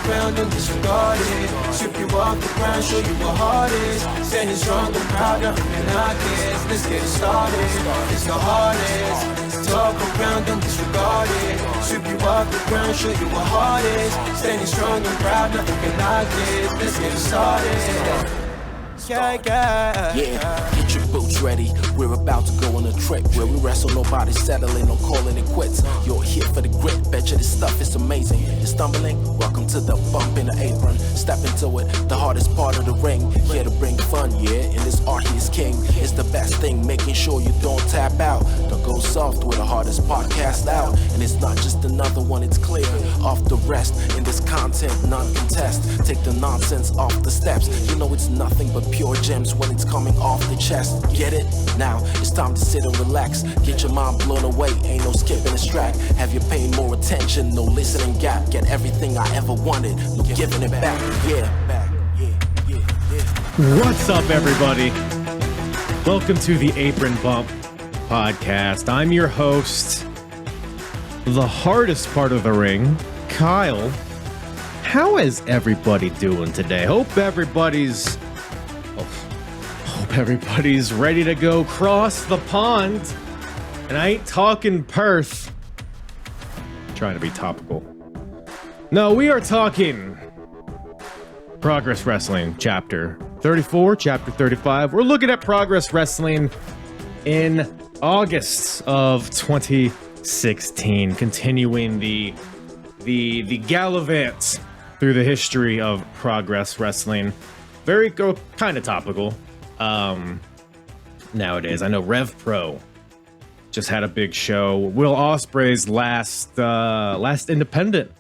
ground, don't disregard it. Strip you off the ground, show you what heart is. Standing strong and proud, nothing can knock it. Let's get it started, it's the hardest. Talk around, don't disregard it. Strip you off the ground, show you what heart is. Standing strong and proud, nothing can knock it. Let's get it started. Yeah, get your boots ready. We're about to go on a trip where we wrestle, nobody settling or calling it quits. You're here for the grit, betcha this stuff is amazing. You're stumbling? Welcome to the bump in the apron. Step into it, the hardest part of the ring. Here to bring fun, yeah, in this art he is king. It's the best thing, making sure you don't tap out. Don't go soft with the hardest podcast out. And it's not just another one, it's clear. Off the rest, in this content, none contest. Take the nonsense off the steps. You know it's nothing but pure gems when it's coming off the chest. Get it? Now it's time to sit and relax. Get your mind blown away, ain't no skipping this track. Have you paying more attention, no listening gap. Get everything I ever wanted, no giving it back. What's up, everybody? Welcome to the Apron Bump podcast. I'm your host, the hardest part of the ring, Kyle. How is everybody doing today? Hope everybody's ready to go cross the pond. And I ain't talking Perth. I'm trying to be topical. No, we are talking Progress Wrestling Chapter 34, Chapter 35. We're looking at Progress Wrestling in August of 2016, continuing the gallivant through the history of Progress Wrestling. Very kind of topical. Nowadays, I know Rev Pro just had a big show. Will Ospreay's last independent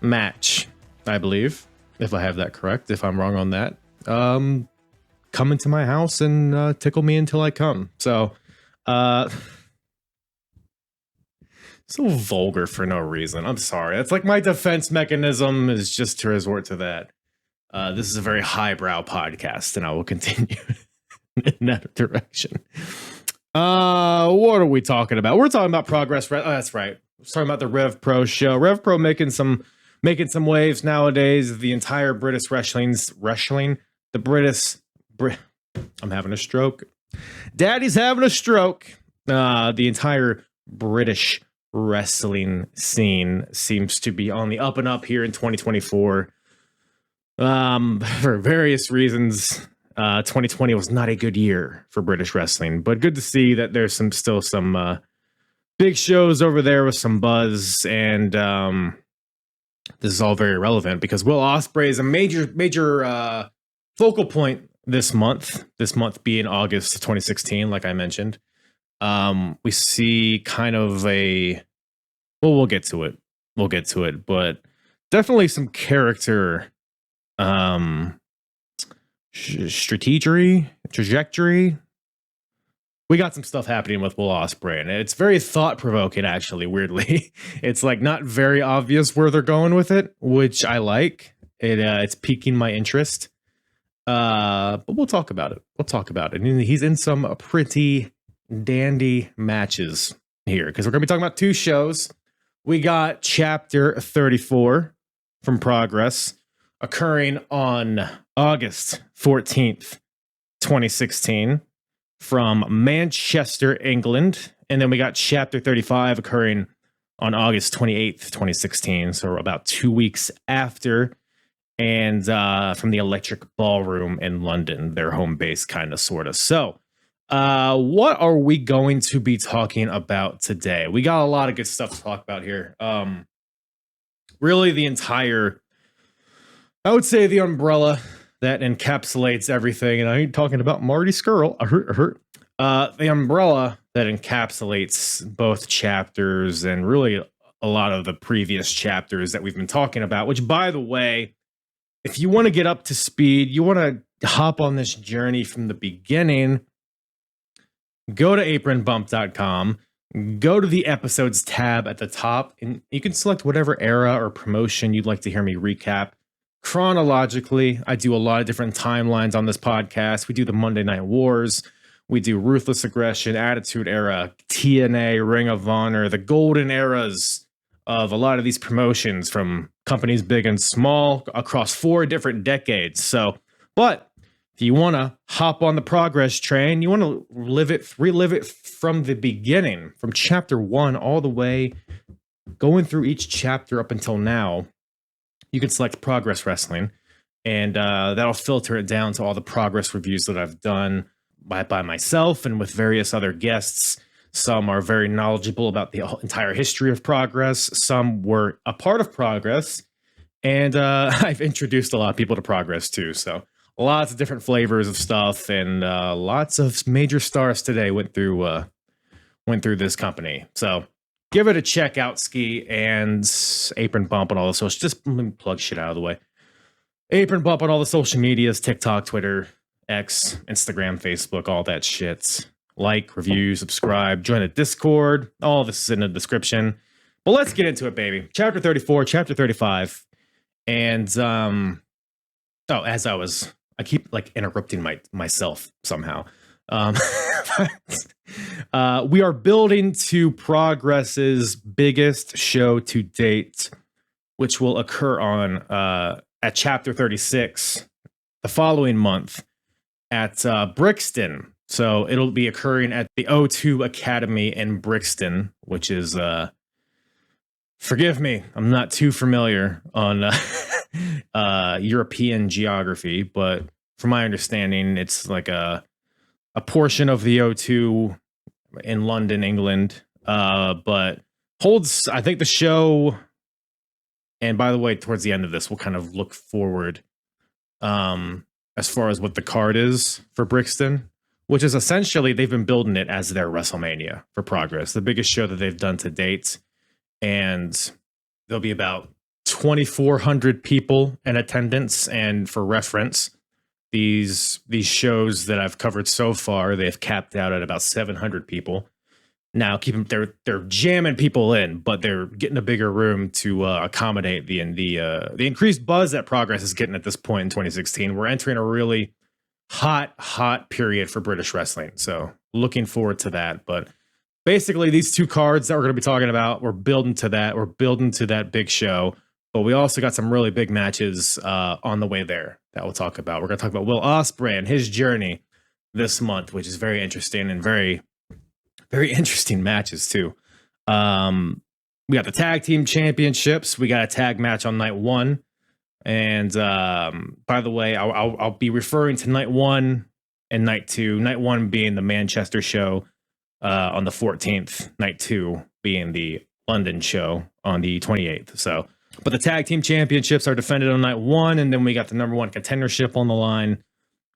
match, I believe, if I have that correct. If I'm wrong on that, come into my house and tickle me until I come. So, so vulgar for no reason. I'm sorry. It's like my defense mechanism is just to resort to that. This is a very highbrow podcast, and I will continue in that direction. What are we talking about? We're talking about Progress. That's right. We're talking about the Rev Pro show. Rev Pro making some waves nowadays. The entire British wrestling. I'm having a stroke. Daddy's having a stroke. The entire British wrestling scene seems to be on the up and up here in 2024. For various reasons. 2020 was not a good year for British wrestling, but good to see that there's still some big shows over there with some buzz, and this is all very relevant because Will Ospreay is a major focal point this month. This month being August of 2016, like I mentioned. We see kind of we'll get to it, but definitely some character trajectory. We got some stuff happening with Will Ospreay, and it's very thought-provoking, actually, weirdly. It's like not very obvious where they're going with it, which I like. It's piquing my interest. But we'll talk about it. And he's in some pretty dandy matches here, because we're going to be talking about two shows. We got Chapter 34 from Progress occurring on August 14th, 2016 from Manchester, England. And then we got Chapter 35 occurring on August 28th, 2016. So about 2 weeks after. And from the Electric Ballroom in London, their home base, kind of, sort of. So what are we going to be talking about today? We got a lot of good stuff to talk about here. Really the entire, I would say, the umbrella that encapsulates everything, and I ain't talking about Marty Skrull. The umbrella that encapsulates both chapters and really a lot of the previous chapters that we've been talking about, which, by the way, if you want to get up to speed, you want to hop on this journey from the beginning, go to apronbump.com, go to the episodes tab at the top, and you can select whatever era or promotion you'd like to hear me recap. Chronologically, I do a lot of different timelines on this podcast. We do the Monday Night Wars. We do Ruthless Aggression, Attitude Era, TNA, Ring of Honor, the golden eras of a lot of these promotions from companies big and small across 4 different decades. So, but if you want to hop on the progress train, you want to relive it from the beginning, from chapter 1 all the way, going through each chapter up until now, you can select Progress Wrestling, and that'll filter it down to all the progress reviews that I've done by myself and with various other guests. Some are very knowledgeable about the entire history of Progress. Some were a part of Progress, and I've introduced a lot of people to Progress too. So lots of different flavors of stuff, and lots of major stars today went through this company. So give it a check out, Ski, and Apron Bump on all the social. Just let me plug shit out of the way. Apron Bump on all the social medias: TikTok, Twitter, X, Instagram, Facebook, all that shit. Like, review, subscribe, join the Discord. All this is in the description. But let's get into it, baby. Chapter 34, chapter 35. And I keep like interrupting myself somehow. We are building to Progress's biggest show to date, which will occur on at chapter 36 the following month at Brixton. So it'll be occurring at the O2 Academy in Brixton, which is forgive me, I'm not too familiar on European geography, but from my understanding, it's like a portion of the O2 in London, England, but holds, I think, the show. And by the way, towards the end of this, we'll kind of look forward as far as what the card is for Brixton, which is essentially they've been building it as their WrestleMania for Progress, the biggest show that they've done to date. And there'll be about 2,400 people in attendance. And for reference, these shows that I've covered so far, they've capped out at about 700 people. Now, they're jamming people in, but they're getting a bigger room to accommodate the increased buzz that Progress is getting at this point in 2016. We're entering a really hot period for British wrestling, so looking forward to that. But basically, these 2 cards that we're going to be talking about, we're building to that big show. But we also got some really big matches on the way there that we'll talk about. We're going to talk about Will Ospreay and his journey this month, which is very interesting and very, very interesting matches too. We got the tag team championships. We got a tag match on night 1. And by the way, I'll be referring to night 1 and night 2. Night 1 being the Manchester show on the 14th. Night 2 being the London show on the 28th. So, but the tag team championships are defended on night 1, and then we got the number 1 contendership on the line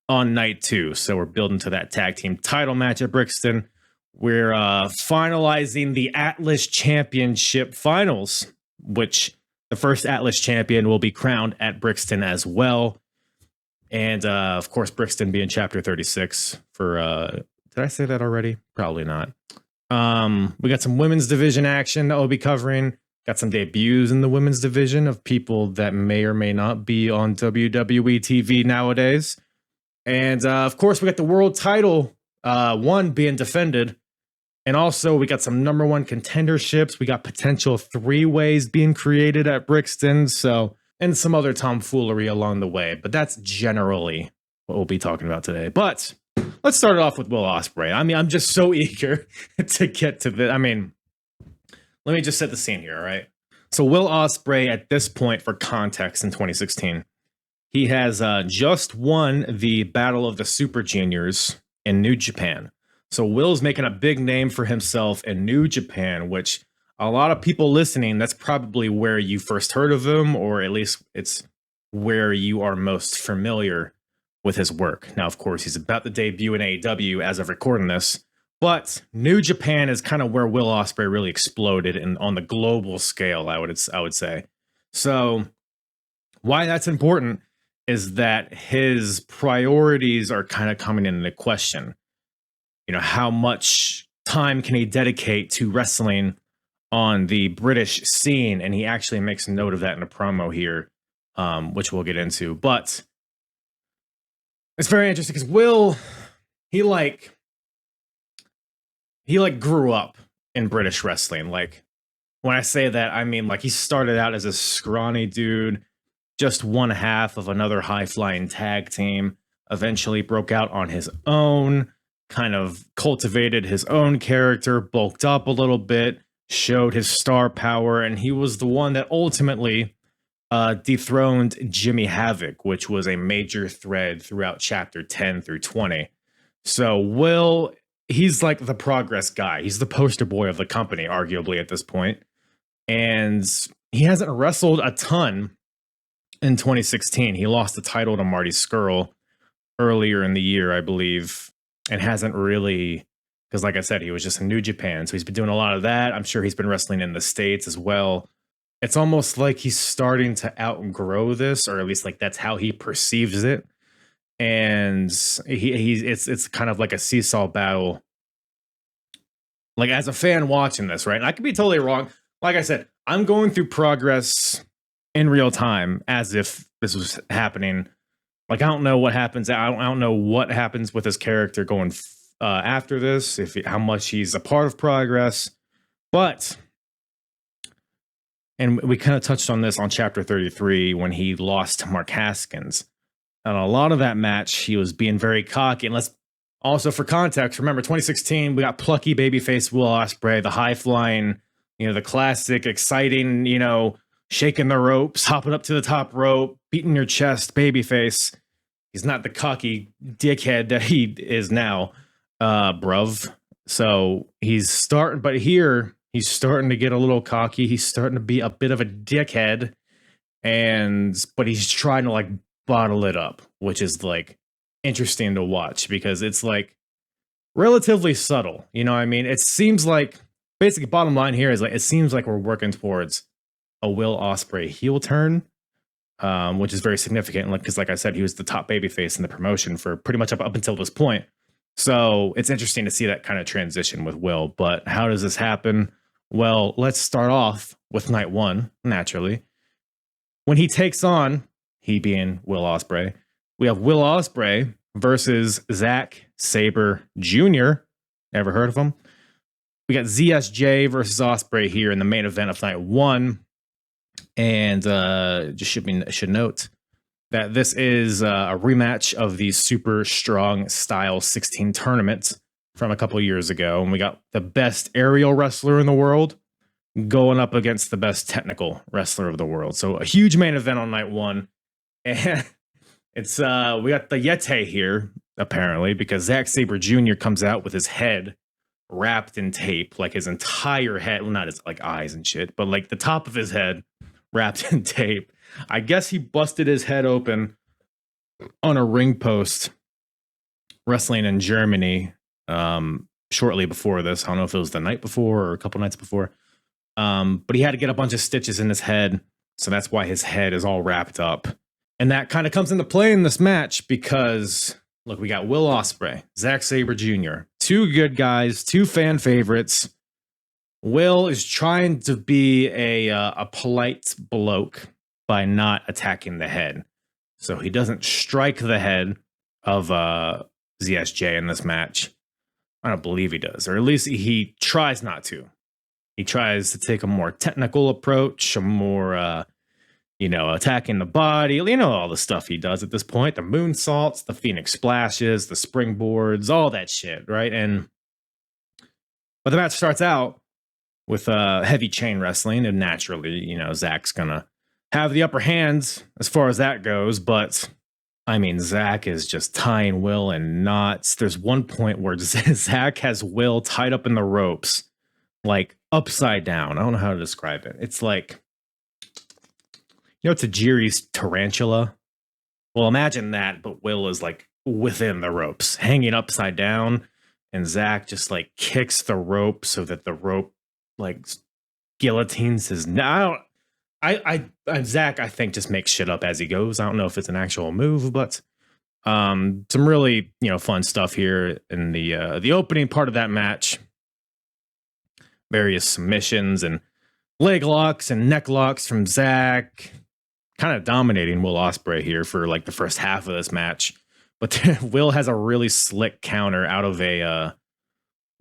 on night 2. So we're building to that tag team title match at Brixton. We're finalizing the Atlas Championship finals, which the first Atlas champion will be crowned at Brixton as well. And of course, Brixton being chapter 36 for, did I say that already? Probably not. We got some women's division action that we'll be covering. Got some debuts in the women's division of people that may or may not be on WWE TV nowadays. And of course, we got the world title, 1 being defended. And also, we got some number 1 contenderships. We got potential 3-ways being created at Brixton. So, and some other tomfoolery along the way. But that's generally what we'll be talking about today. But let's start it off with Will Ospreay. I mean, I'm just so eager to get to this. I mean, let me just set the scene here, all right? So Will Ospreay, at this point, for context, in 2016, he has just won the Battle of the Super Juniors in New Japan. So Will's making a big name for himself in New Japan, which a lot of people listening, that's probably where you first heard of him, or at least it's where you are most familiar with his work. Now, of course, he's about to debut in AEW as of recording this, but New Japan is kind of where Will Ospreay really exploded on the global scale, I would say. So why that's important is that his priorities are kind of coming into question. You know, how much time can he dedicate to wrestling on the British scene? And he actually makes a note of that in a promo here, which we'll get into. But it's very interesting because Will, he grew up in British wrestling. Like, when I say that, I mean like he started out as a scrawny dude, just one half of another high flying tag team, eventually broke out on his own, kind of cultivated his own character, bulked up a little bit, showed his star power, and he was the one that ultimately dethroned Jimmy Havoc, which was a major thread throughout chapter 10 through 20. So Will, he's like the progress guy. He's the poster boy of the company, arguably, at this point. And he hasn't wrestled a ton in 2016. He lost the title to Marty Scurll earlier in the year, I believe, and hasn't really, because like I said, he was just in New Japan. So he's been doing a lot of that. I'm sure he's been wrestling in the States as well. It's almost like he's starting to outgrow this, or at least like that's how he perceives it. And it's kind of like a seesaw battle. Like as a fan watching this, right? And I could be totally wrong. Like I said, I'm going through progress in real time as if this was happening. Like I don't know what happens. I don't know what happens with his character going after this. How much he's a part of progress, but. And we kind of touched on this on chapter 33 when he lost to Mark Haskins. And a lot of that match, he was being very cocky. And let's also, for context, remember 2016, we got plucky babyface Will Ospreay, the high flying, the classic, exciting, shaking the ropes, hopping up to the top rope, beating your chest babyface. He's not the cocky dickhead that he is now, bruv. So he's starting, but here, he's starting to get a little cocky. He's starting to be a bit of a dickhead, but he's trying to like bottle it up, which is like interesting to watch because it's like relatively subtle. You know what I mean? It seems like basically bottom line here is like it seems like we're working towards a Will Ospreay heel turn, which is very significant. Like because like I said, he was the top babyface in the promotion for pretty much up until this point. So it's interesting to see that kind of transition with Will. But how does this happen? Well, let's start off with night one, naturally. When he takes on, he being Will Ospreay, we have Will Ospreay versus Zack Sabre Jr. Ever heard of him? We got ZSJ versus Ospreay here in the main event of night one. And should note that this is a rematch of the Super Strong Style 16 tournament from a couple years ago, and we got the best aerial wrestler in the world going up against the best technical wrestler of the world. So a huge main event on night one, and it's we got the Yeti here apparently because Zack Sabre Jr. comes out with his head wrapped in tape, like his entire head, well not his like eyes and shit, but like the top of his head wrapped in tape. I guess he busted his head open on a ring post wrestling in Germany. Shortly before this, I don't know if it was the night before or a couple nights before, but he had to get a bunch of stitches in his head, so that's why his head is all wrapped up. And that kind of comes into play in this match because, look, we got Will Ospreay, Zack Sabre Jr., two good guys, two fan favorites. Will is trying to be a polite bloke by not attacking the head, so he doesn't strike the head of ZSJ in this match. I don't believe he does, or at least he tries not to. He tries to take a more technical approach, a more, attacking the body. All the stuff he does at this point, the moonsaults, the Phoenix splashes, the springboards, all that shit, right? But the match starts out with heavy chain wrestling, and naturally, Zach's gonna have the upper hand as far as that goes, but I mean, Zach is just tying Will in knots. There's one point where Zach has Will tied up in the ropes, like upside down. I don't know how to describe it. It's like, Tajiri's tarantula. Well, imagine that, but Will is like within the ropes, hanging upside down, and Zach just like kicks the rope so that the rope like guillotines his. Zach, I think, just makes shit up as he goes. I don't know if it's an actual move, but some really, fun stuff here in the opening part of that match. Various submissions and leg locks and neck locks from Zach, kind of dominating Will Ospreay here for like the first half of this match. But Will has a really slick counter out of a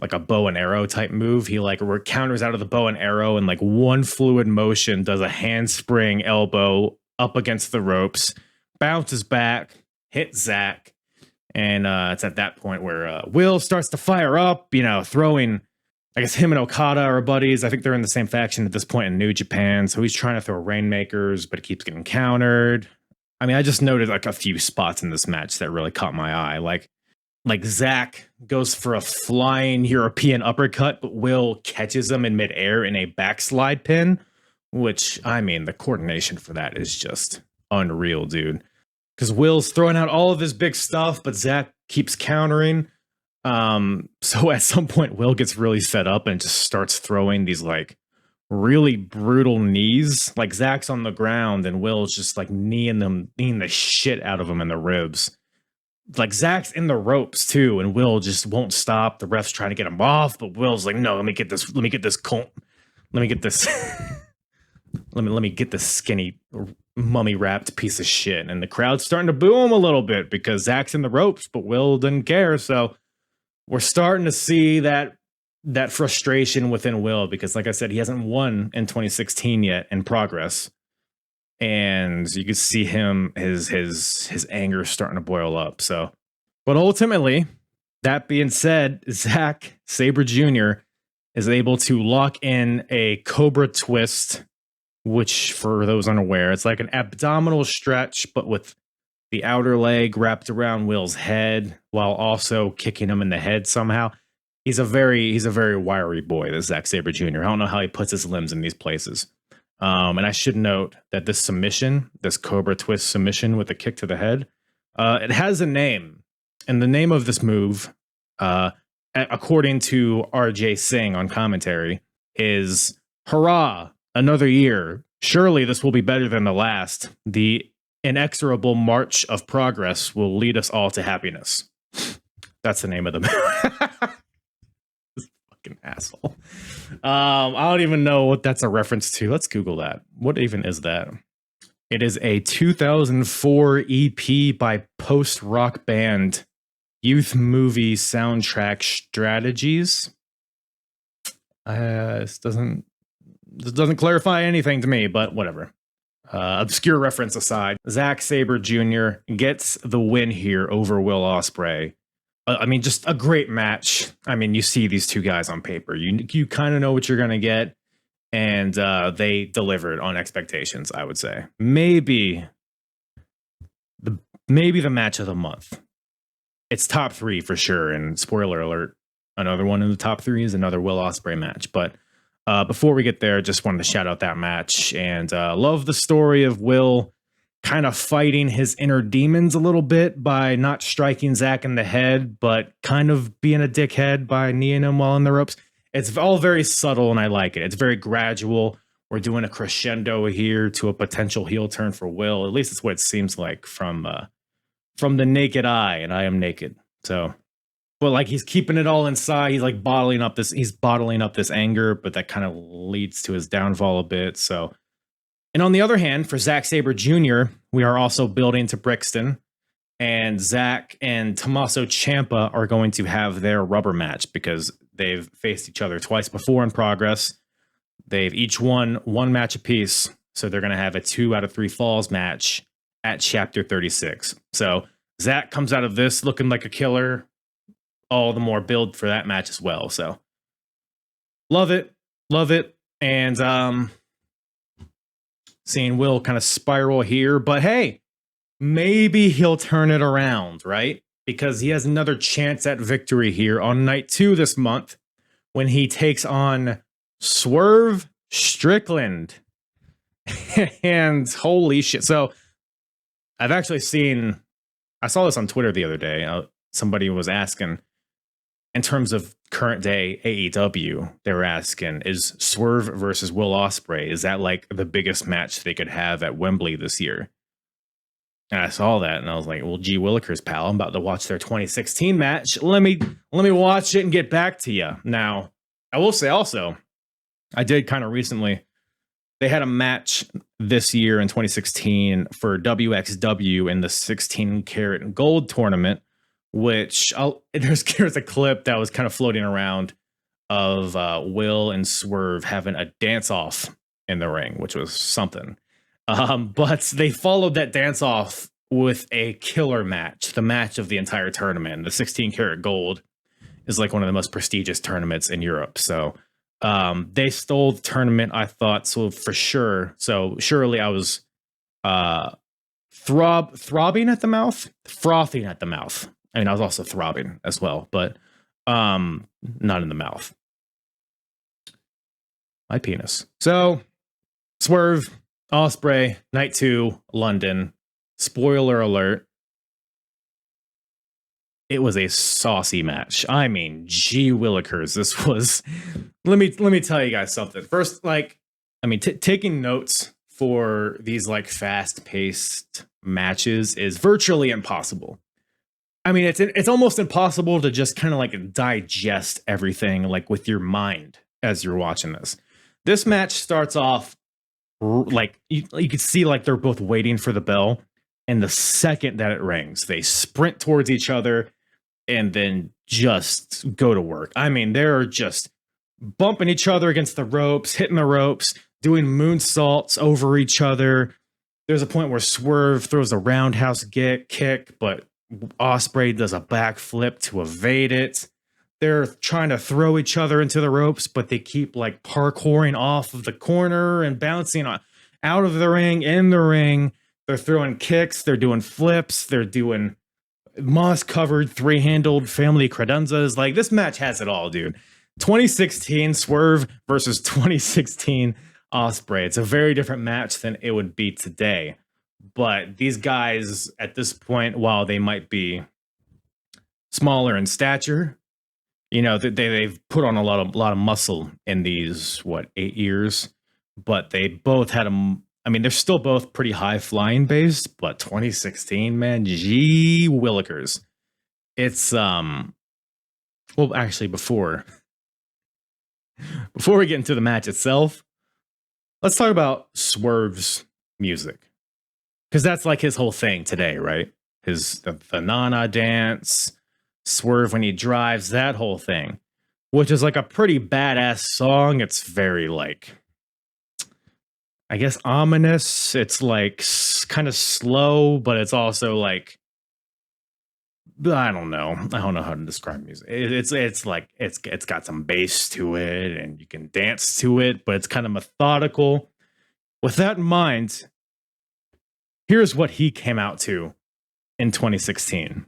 like a bow and arrow type move. He like counters out of the bow and arrow and like one fluid motion, does a handspring elbow up against the ropes, bounces back, hits Zach. And it's at that point where Will starts to fire up, you know, throwing, I guess him and Okada are buddies. I think they're in the same faction at this point in New Japan. So he's trying to throw Rainmakers, but it keeps getting countered. I mean, I just noted like a few spots in this match that really caught my eye. Like Zach goes for a flying European uppercut, but Will catches him in midair in a backslide pin, which, I mean, the coordination for that is just unreal, dude. Because Will's throwing out all of his big stuff, but Zach keeps countering. So at some point, Will gets really fed up and just starts throwing these like really brutal knees. Like Zach's on the ground and Will's just like kneeing the shit out of him in the ribs. Like Zach's in the ropes too, and Will just won't stop. The ref's trying to get him off, but Will's like, no, let me get this skinny mummy wrapped piece of shit. And the crowd's starting to boo him a little bit because Zach's in the ropes, but Will didn't care. So we're starting to see that frustration within Will, because like I said, he hasn't won in 2016 yet in Progress. And you can see him, his anger starting to boil up. So, but ultimately, that being said, Zack Sabre Jr. is able to lock in a Cobra twist, which for those unaware, it's like an abdominal stretch, but with the outer leg wrapped around Will's head while also kicking him in the head somehow. He's a very wiry boy, this Zack Sabre Jr. I don't know how he puts his limbs in these places. And I should note that this submission, this Cobra twist submission with a kick to the head, it has a name. And the name of this move, according to RJ Singh on commentary, is Hurrah, another year. Surely this will be better than the last. The inexorable march of progress will lead us all to happiness. That's the name of the move. Fucking asshole. I don't even know what that's a reference to. Let's Google that. What even is that? It is a 2004 EP by post-rock band Youth Movie Soundtrack Strategies. This doesn't clarify anything to me, but whatever. Obscure reference aside, Zack Sabre Jr. gets the win here over Will Ospreay. I mean, just a great match. I mean, you see these two guys on paper. You kind of know what you're going to get. And they delivered on expectations, I would say. Maybe the match of the month. It's top 3 for sure. And spoiler alert, another one in the top 3 is another Will Ospreay match. But before we get there, just wanted to shout out that match. And love the story of Will kind of fighting his inner demons a little bit by not striking Zach in the head, but kind of being a dickhead by kneeing him while in the ropes. It's all very subtle, and I like it. It's very gradual. We're doing a crescendo here to a potential heel turn for Will. At least it's what it seems like from the naked eye, and I am naked. So, but like he's keeping it all inside. He's like bottling up this anger, but that kind of leads to his downfall a bit. So. And on the other hand, for Zack Sabre Jr., we are also building to Brixton, and Zach and Tommaso Ciampa are going to have their rubber match because they've faced each other twice before in Progress. They've each won one match apiece, so they're going to have a 2 out of 3 falls match at Chapter 36. So Zach comes out of this looking like a killer. All the more build for that match as well. So love it. And seeing Will kind of spiral here, but hey, maybe he'll turn it around, right? Because he has another chance at victory here on night 2 this month when he takes on Swerve Strickland. And holy shit. So I've actually I saw this on Twitter the other day. Somebody was asking, in terms of current day AEW, they were asking, is Swerve versus Will Ospreay, is that like the biggest match they could have at Wembley this year? And I saw that and I was like, well, gee willikers, pal, I'm about to watch their 2016 match. Let me watch it and get back to you. Now, I will say also, I did kind of recently, they had a match this year in 2016 for WXW in the 16 karat gold tournament which there's a clip that was kind of floating around of Will and Swerve having a dance off in the ring, which was something. But they followed that dance off with a killer match, the match of the entire tournament. The 16 karat gold is like one of the most prestigious tournaments in Europe. So they stole the tournament, I thought, so for sure. So surely I was throbbing at the mouth, frothing at the mouth. I mean, I was also throbbing as well, but not in the mouth. My penis. So Swerve, Ospreay, night 2, London. Spoiler alert. It was a saucy match. I mean, gee willikers, this was. Let me tell you guys something. First, like, I mean, taking notes for these like fast-paced matches is virtually impossible. I mean, it's almost impossible to just kind of like digest everything like with your mind as you're watching this. This match starts off like you can see like they're both waiting for the bell, and the second that it rings, they sprint towards each other and then just go to work. I mean, they're just bumping each other against the ropes, hitting the ropes, doing moonsaults over each other. There's a point where Swerve throws a roundhouse kick, but Ospreay does a backflip to evade it. They're trying to throw each other into the ropes, but they keep like parkouring off of the corner and bouncing out of the ring, in the ring. They're throwing kicks. They're doing flips. They're doing moss-covered three-handled family credenzas. Like, this match has it all, dude. 2016 Swerve versus 2016 Ospreay. It's a very different match than it would be today. But these guys, at this point, while they might be smaller in stature, you know, they've put on a lot of muscle in these 8 years, but they both had I mean, they're still both pretty high flying based, but 2016, man, gee willikers. It's well, actually, before we get into the match itself, let's talk about Swerve's music, because that's like his whole thing today, right? The Nana dance. Swerve when he drives, that whole thing, which is like a pretty badass song. It's very like, I guess, ominous. It's like kind of slow, but it's also like, I don't know how to describe music. It's like it's got some bass to it, and you can dance to it, but it's kind of methodical. With that in mind, here's what he came out to in 2016.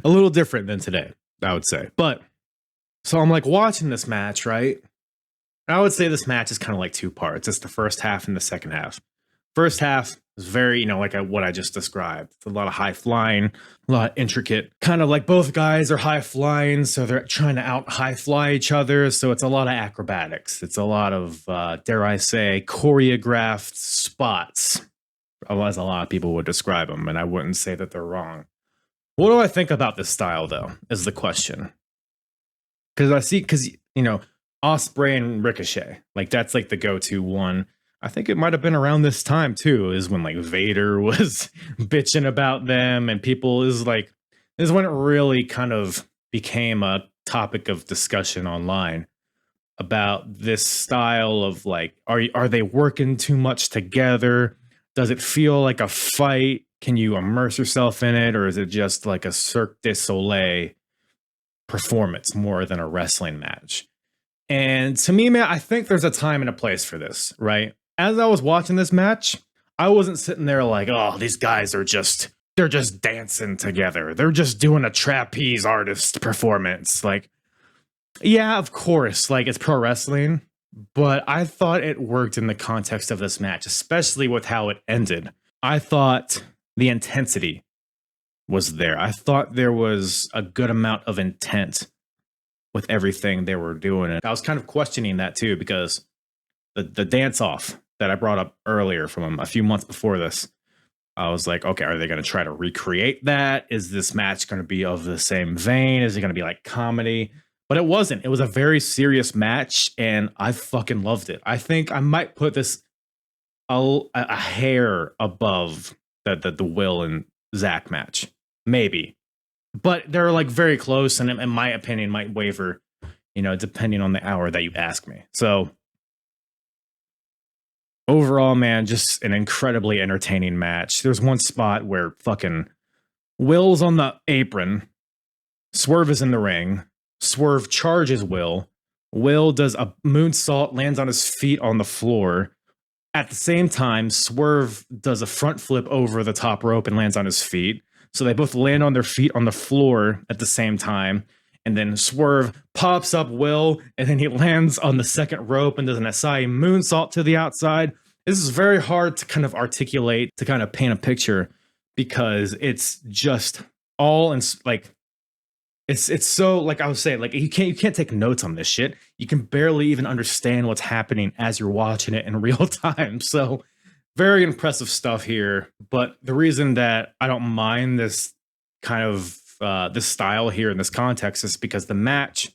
A little different than today, I would say. But so I'm like watching this match, right? I would say this match is kind of like two parts. It's the first half and the second half. First half is very, you know, like what I just described. It's a lot of high flying, a lot of intricate, kind of like both guys are high flying, so they're trying to out high fly each other. So it's a lot of acrobatics. It's a lot of, dare I say, choreographed spots, as a lot of people would describe them, and I wouldn't say that they're wrong. What do I think about this style, though, is the question. Because you know, Ospreay and Ricochet, like that's like the go-to one. I think it might have been around this time too, is when like Vader was bitching about them, and people is like, this is when it really kind of became a topic of discussion online about this style of like, are they working too much together? Does it feel like a fight? Can you immerse yourself in it, or is it just like a Cirque du Soleil performance more than a wrestling match? And to me, man, I think there's a time and a place for this, right? As I was watching this match, I wasn't sitting there like, oh, these guys are they're just dancing together. They're just doing a trapeze artist performance. Like, yeah, of course, like it's pro wrestling, but I thought it worked in the context of this match, especially with how it ended. I thought the intensity was there. I thought there was a good amount of intent with everything they were doing. And I was kind of questioning that too, because the dance off that I brought up earlier from a few months before this, I was like, okay, are they going to try to recreate that? Is this match going to be of the same vein? Is it going to be like comedy? But it wasn't. It was a very serious match, and I fucking loved it. I think I might put this a hair above the Will and Zach match, maybe. But they're like very close, and in my opinion, might waver, depending on the hour that you ask me. So overall, man, just an incredibly entertaining match. There's one spot where fucking Will's on the apron, Swerve is in the ring, Swerve charges Will. Will does a moonsault, lands on his feet on the floor. At the same time, Swerve does a front flip over the top rope and lands on his feet. So they both land on their feet on the floor at the same time. And then Swerve pops up Will, and then he lands on the second rope and does an Asai moonsault to the outside. This is very hard to kind of articulate, to kind of paint a picture, because it's just all in like, it's so, like I was saying, like you can't take notes on this shit. You can barely even understand what's happening as you're watching it in real time. So very impressive stuff here. But the reason that I don't mind this kind of this style here in this context is because the match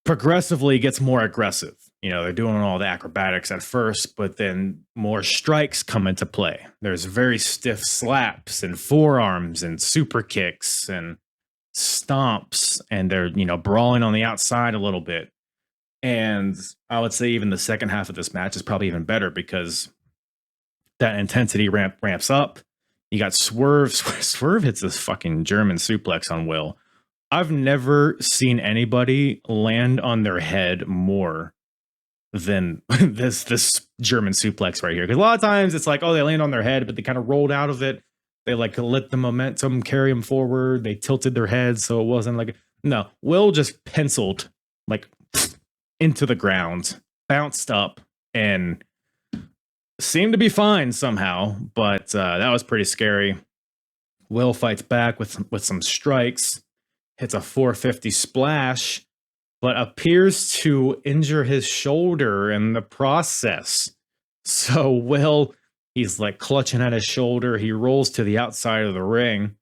progressively gets more aggressive. They're doing all the acrobatics at first, but then more strikes come into play. There's very stiff slaps and forearms and super kicks and stomps, and they're brawling on the outside a little bit. And I would say even the second half of this match is probably even better, because that intensity ramps up. You got Swerve hits this fucking German suplex on Will. I've never seen anybody land on their head more than this German suplex right here, because a lot of times it's like, oh, they land on their head, but they kind of rolled out of it. They like let the momentum carry them forward. They tilted their heads, so it wasn't like, no. Will just penciled like into the ground, bounced up, and seemed to be fine somehow. But that was pretty scary. Will fights back with some strikes, hits a 450 splash, but appears to injure his shoulder in the process. So Will, he's like clutching at his shoulder. He rolls to the outside of the ring.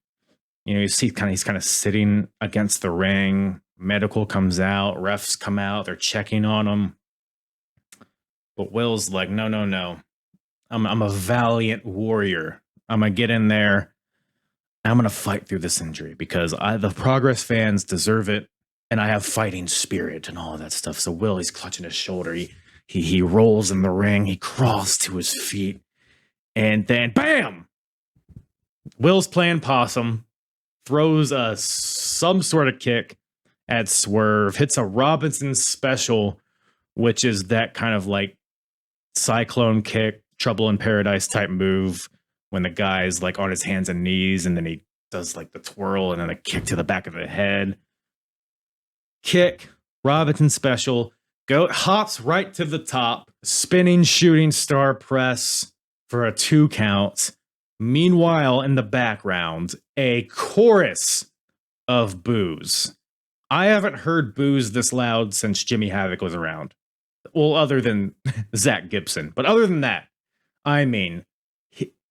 You see he's kind of sitting against the ring. Medical comes out. Refs come out. They're checking on him. But Will's like, no. I'm a valiant warrior. I'm going to get in there. I'm going to fight through this injury, because the Progress fans deserve it. And I have fighting spirit and all of that stuff. So Will, he's clutching his shoulder. He rolls in the ring. He crawls to his feet. And then, bam! Will's playing possum, throws some sort of kick at Swerve, hits a Robinson special, which is that kind of like cyclone kick, Trouble in Paradise type move, when the guy's like on his hands and knees, and then he does like the twirl and then a kick to the back of the head. Kick, Robinson special, hops right to the top, spinning shooting star press for a 2 count. Meanwhile, in the background, a chorus of boos. I haven't heard boos this loud since Jimmy Havoc was around. Well, other than Zach Gibson. But other than that, I mean,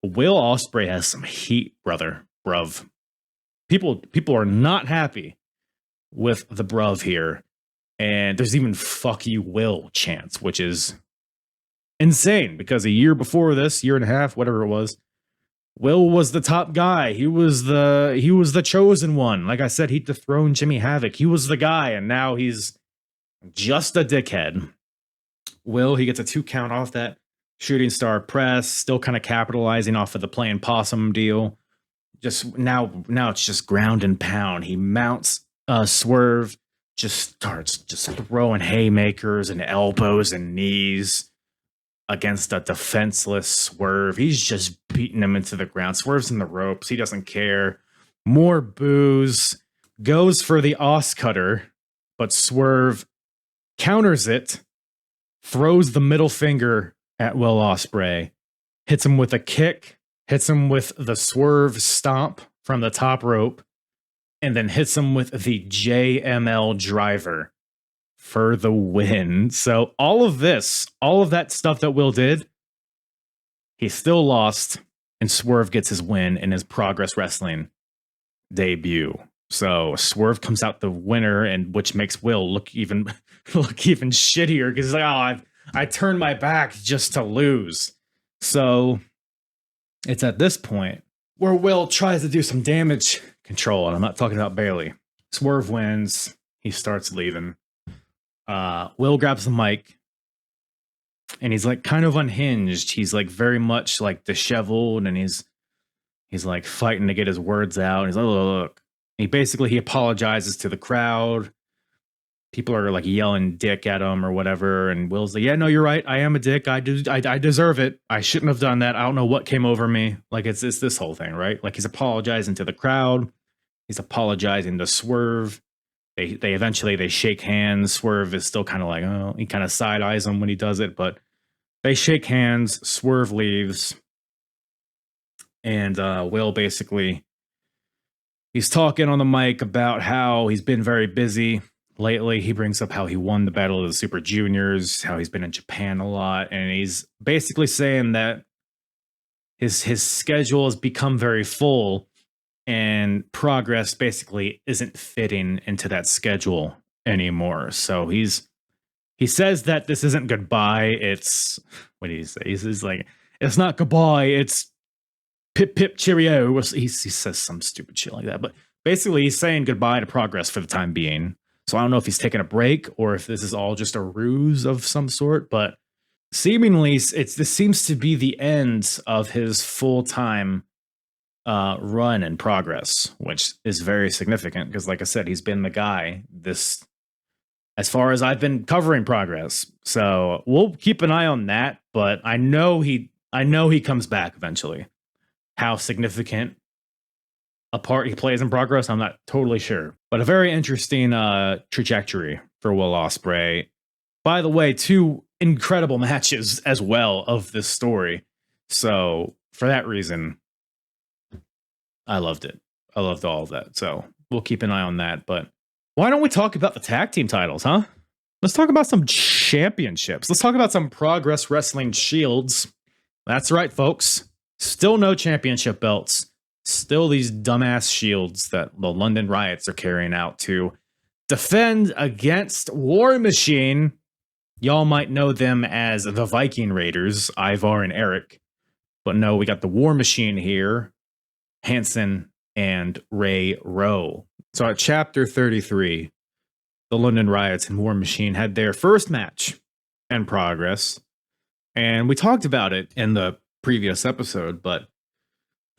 Will Ospreay has some heat, bruv. People are not happy with the bruv here. And there's even "fuck you, Will" chants, which is insane, because a year before this, year and a half, whatever it was, Will was the top guy. He was the chosen one. Like I said, he dethroned Jimmy Havoc. He was the guy, and now he's just a dickhead. Will, he gets a 2 count off that shooting star press, still kind of capitalizing off of the playing possum deal. Just now it's just ground and pound. He mounts Swerve, just starts just throwing haymakers and elbows and knees against a defenseless Swerve. He's just beating him into the ground. Swerve's in the ropes. He doesn't care. More boos. Goes for the Os cutter, but Swerve counters it, throws the middle finger at Will Ospreay, hits him with a kick, hits him with the swerve stomp from the top rope, and then hits him with the JML driver for the win. So all of that stuff that Will did, he still lost, and Swerve gets his win in his Progress Wrestling debut. So Swerve comes out the winner, and which makes Will look even shittier because he's like, oh, I turned my back just to lose. So it's at this point where Will tries to do some damage control, and I'm not talking about Bailey. Swerve wins. He starts leaving. Will grabs the mic, and he's like kind of unhinged. He's like very much like disheveled, and he's like fighting to get his words out. And he's like, look. He apologizes to the crowd. People are like yelling dick at him or whatever. And Will's like, yeah, no, you're right. I am a dick. I deserve it. I shouldn't have done that. I don't know what came over me. Like it's this whole thing, right? Like he's apologizing to the crowd. He's apologizing to Swerve. They eventually shake hands. Swerve is still kind of like, oh, he kind of side eyes him when he does it, but they shake hands. Swerve leaves. And Will basically, he's talking on the mic about how he's been very busy lately. He brings up how he won the Battle of the Super Juniors, how he's been in Japan a lot, and he's basically saying that his schedule has become very full, and Progress basically isn't fitting into that schedule anymore. So he says that this isn't goodbye. It's, what did he say? He's like, it's not goodbye. It's pip pip cheerio. He says some stupid shit like that. But basically, he's saying goodbye to Progress for the time being. So I don't know if he's taking a break or if this is all just a ruse of some sort. But seemingly, this seems to be the end of his full-time run in Progress, which is very significant because, like I said, he's been the guy this, as far as I've been covering Progress. So we'll keep an eye on that. But I know he comes back eventually. How significant a part he plays in Progress, I'm not totally sure. But a very interesting trajectory for Will Ospreay. By the way, 2 incredible matches as well of this story. So for that reason, I loved it. I loved all of that. So we'll keep an eye on that. But why don't we talk about the tag team titles, huh? Let's talk about some championships. Let's talk about some Progress Wrestling shields. That's right, folks. Still no championship belts. Still these dumbass shields that the London Riots are carrying out to defend against War Machine. Y'all might know them as the Viking Raiders, Ivar and Eric. But no, we got the War Machine here, Hanson and Ray Rowe. So at Chapter 33, the London Riots and War Machine had their first match in Progress. And we talked about it in the previous episode, but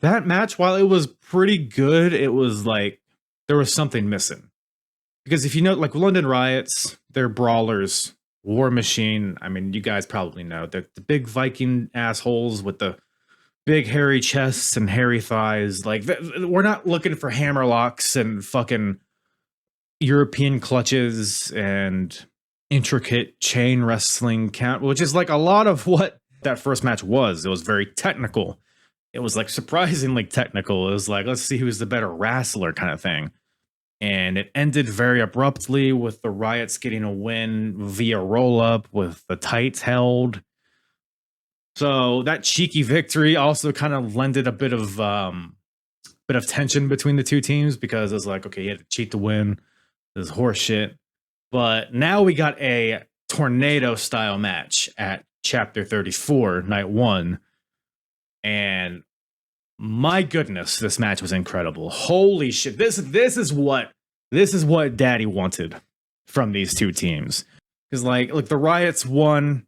that match, while it was pretty good, it was like there was something missing. Because if you know, like London Riots, they're brawlers. War Machine, I mean, you guys probably know, they're the big Viking assholes with the big hairy chests and hairy thighs. Like, we're not looking for hammerlocks and fucking European clutches and intricate chain wrestling count, which is like a lot of what that first match was. It was very technical. It was like surprisingly technical. It was like, let's see who's the better wrestler kind of thing. And it ended very abruptly with the Riots getting a win via roll-up with the tights held. So that cheeky victory also kind of lended a bit of tension between the two teams because it was like, okay, you had to cheat to win. This is horse shit. But now we got a tornado-style match at Chapter 34, Night 1. And my goodness, this match was incredible. Holy shit. This is what Daddy wanted from these two teams. Because like the Riots won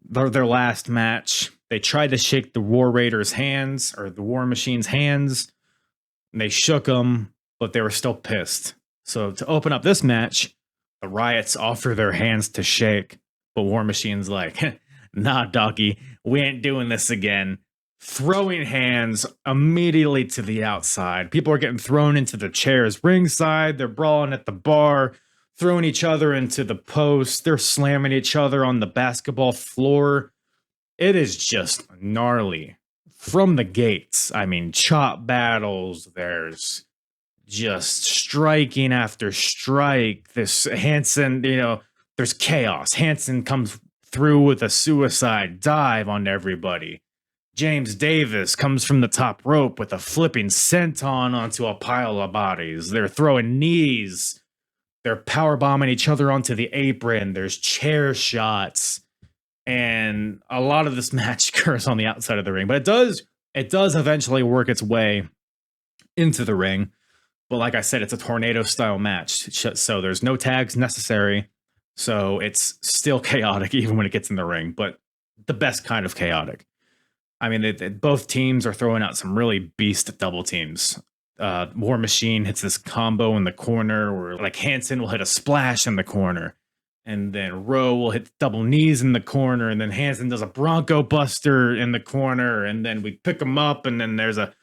their last match. They tried to shake the War Raiders' hands, or the War Machine's hands. And they shook them, but they were still pissed. So to open up this match, the Riots offer their hands to shake, but War Machine's like, nah, doggy, we ain't doing this again. Throwing hands immediately to the outside. People are getting thrown into the chairs ringside. They're brawling at the bar, throwing each other into the post. They're slamming each other on the basketball floor. It is just gnarly from the gates. I mean, chop battles. There's just striking after strike. This Hansen, there's chaos. Hansen comes through with a suicide dive on everybody. James Davis comes from the top rope with a flipping senton onto a pile of bodies. They're throwing knees. They're power bombing each other onto the apron. There's chair shots. And a lot of this match occurs on the outside of the ring. But it does eventually work its way into the ring. But like I said, it's a tornado-style match. So there's no tags necessary. So it's still chaotic even when it gets in the ring. But the best kind of chaotic. I mean, both teams are throwing out some really beast double teams. War Machine hits this combo in the corner where like Hansen will hit a splash in the corner. And then Rowe will hit double knees in the corner. And then Hansen does a Bronco Buster in the corner. And then we pick him up. And then there's a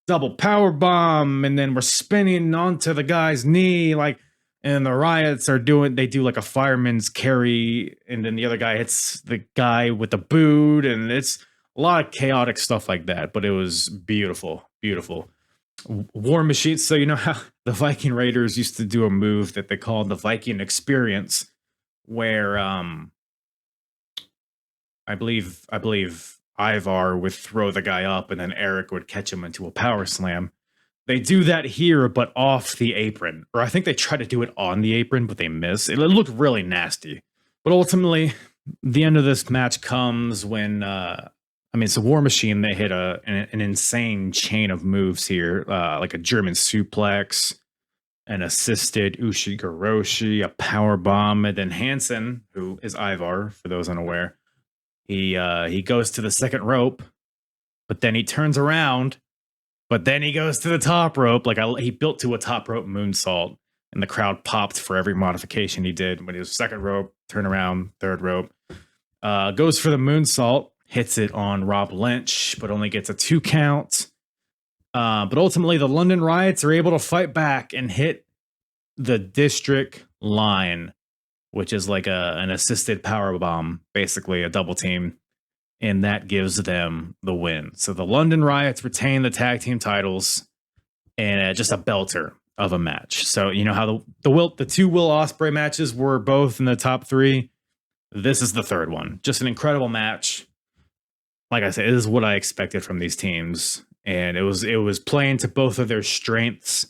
double power bomb. And then we're spinning onto the guy's knee. And the Riots they do like a fireman's carry. And then the other guy hits the guy with the boot. And it's a lot of chaotic stuff like that. But it was beautiful, beautiful. War Machine. So you know how the Viking Raiders used to do a move that they called the Viking Experience, where I believe Ivar would throw the guy up and then Eric would catch him into a power slam. They do that here, but off the apron. Or I think they try to do it on the apron, but they miss. It looked really nasty. But ultimately, the end of this match comes when it's a War Machine. They hit an insane chain of moves here, like a German suplex, an assisted Ushigoroshi, a power bomb, and then Hansen, who is Ivar, for those unaware, he goes to the second rope, but then he turns around, but then he goes to the top rope. He built to a top rope moonsault, and the crowd popped for every modification he did. When he was second rope, turn around, third rope, goes for the moonsault, hits it on Rob Lynch, but only gets a 2 count. But ultimately, the London Riots are able to fight back and hit the District Line, which is like an assisted power bomb, basically a double team, and that gives them the win. So the London Riots retain the tag team titles, and just a belter of a match. So you know how the 2 Will Ospreay matches were both in the top 3. This is the third one. Just an incredible match. Like I said, it is what I expected from these teams. And it was playing to both of their strengths,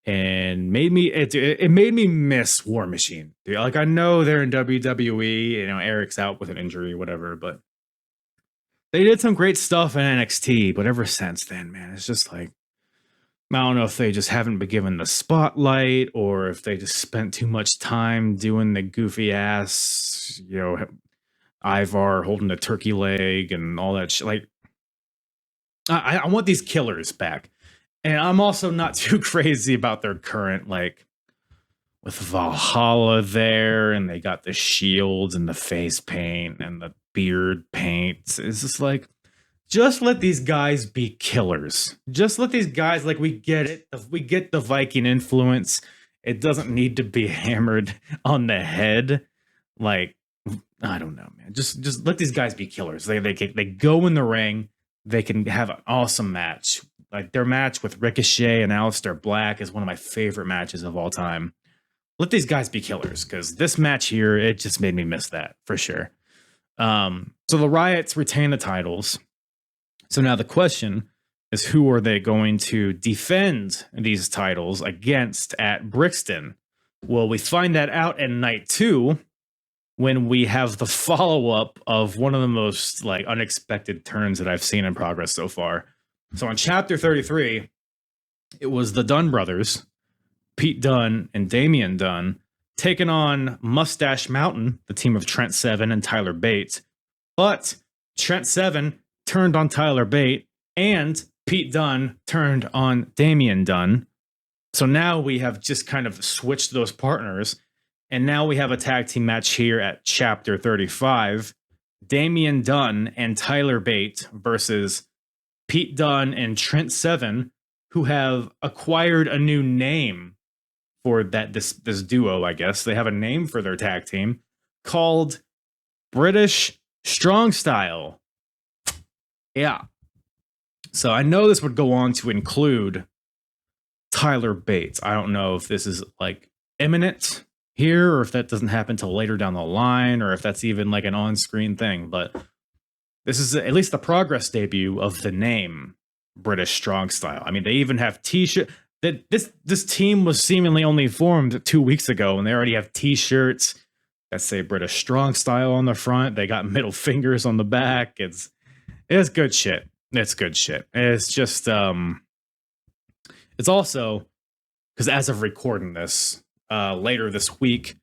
and it made me miss War Machine. Like, I know they're in WWE, Eric's out with an injury, whatever, but they did some great stuff in NXT. But ever since then, man, it's just like, I don't know if they just haven't been given the spotlight, or if they just spent too much time doing the goofy ass, Ivar holding the turkey leg and all that shit. Like, I want these killers back. And I'm also not too crazy about their current, with Valhalla there, and they got the shields and the face paint and the beard paint. It's just like, just let these guys be killers. Just let these guys, we get it. We get the Viking influence. It doesn't need to be hammered on the head. I don't know, man. Just let these guys be killers. They go in the ring. They can have an awesome match. Like, their match with Ricochet and Aleister Black is one of my favorite matches of all time. Let these guys be killers, because this match here, it just made me miss that for sure. So the Riots retain the titles. So now the question is, who are they going to defend these titles against at Brixton? Well, we find that out in night 2, when we have the follow-up of one of the most unexpected turns that I've seen in Progress so far. So on chapter 33, it was the Dunn brothers, Pete Dunne and Damian Dunn, taking on Mustache Mountain, the team of Trent Seven and Tyler Bate. But Trent Seven turned on Tyler Bate, and Pete Dunne turned on Damian Dunn. So now we have just kind of switched those partners. And now we have a tag team match here at chapter 35. Damian Dunn and Tyler Bate versus Pete Dunne and Trent Seven, who have acquired a new name for this duo, I guess. They have a name for their tag team called British Strong Style. Yeah. So I know this would go on to include Tyler Bates. I don't know if this is like imminent here or if that doesn't happen till later down the line or if that's even like an on-screen thing, but this is at least the progress debut of the name British Strong Style. I mean, they even have t-shirt that this team was seemingly only formed 2 weeks ago and they already have t-shirts that say British Strong Style on the front. They got middle fingers on the back. It's good shit. It's good shit. It's just it's also because as of recording this, later this week,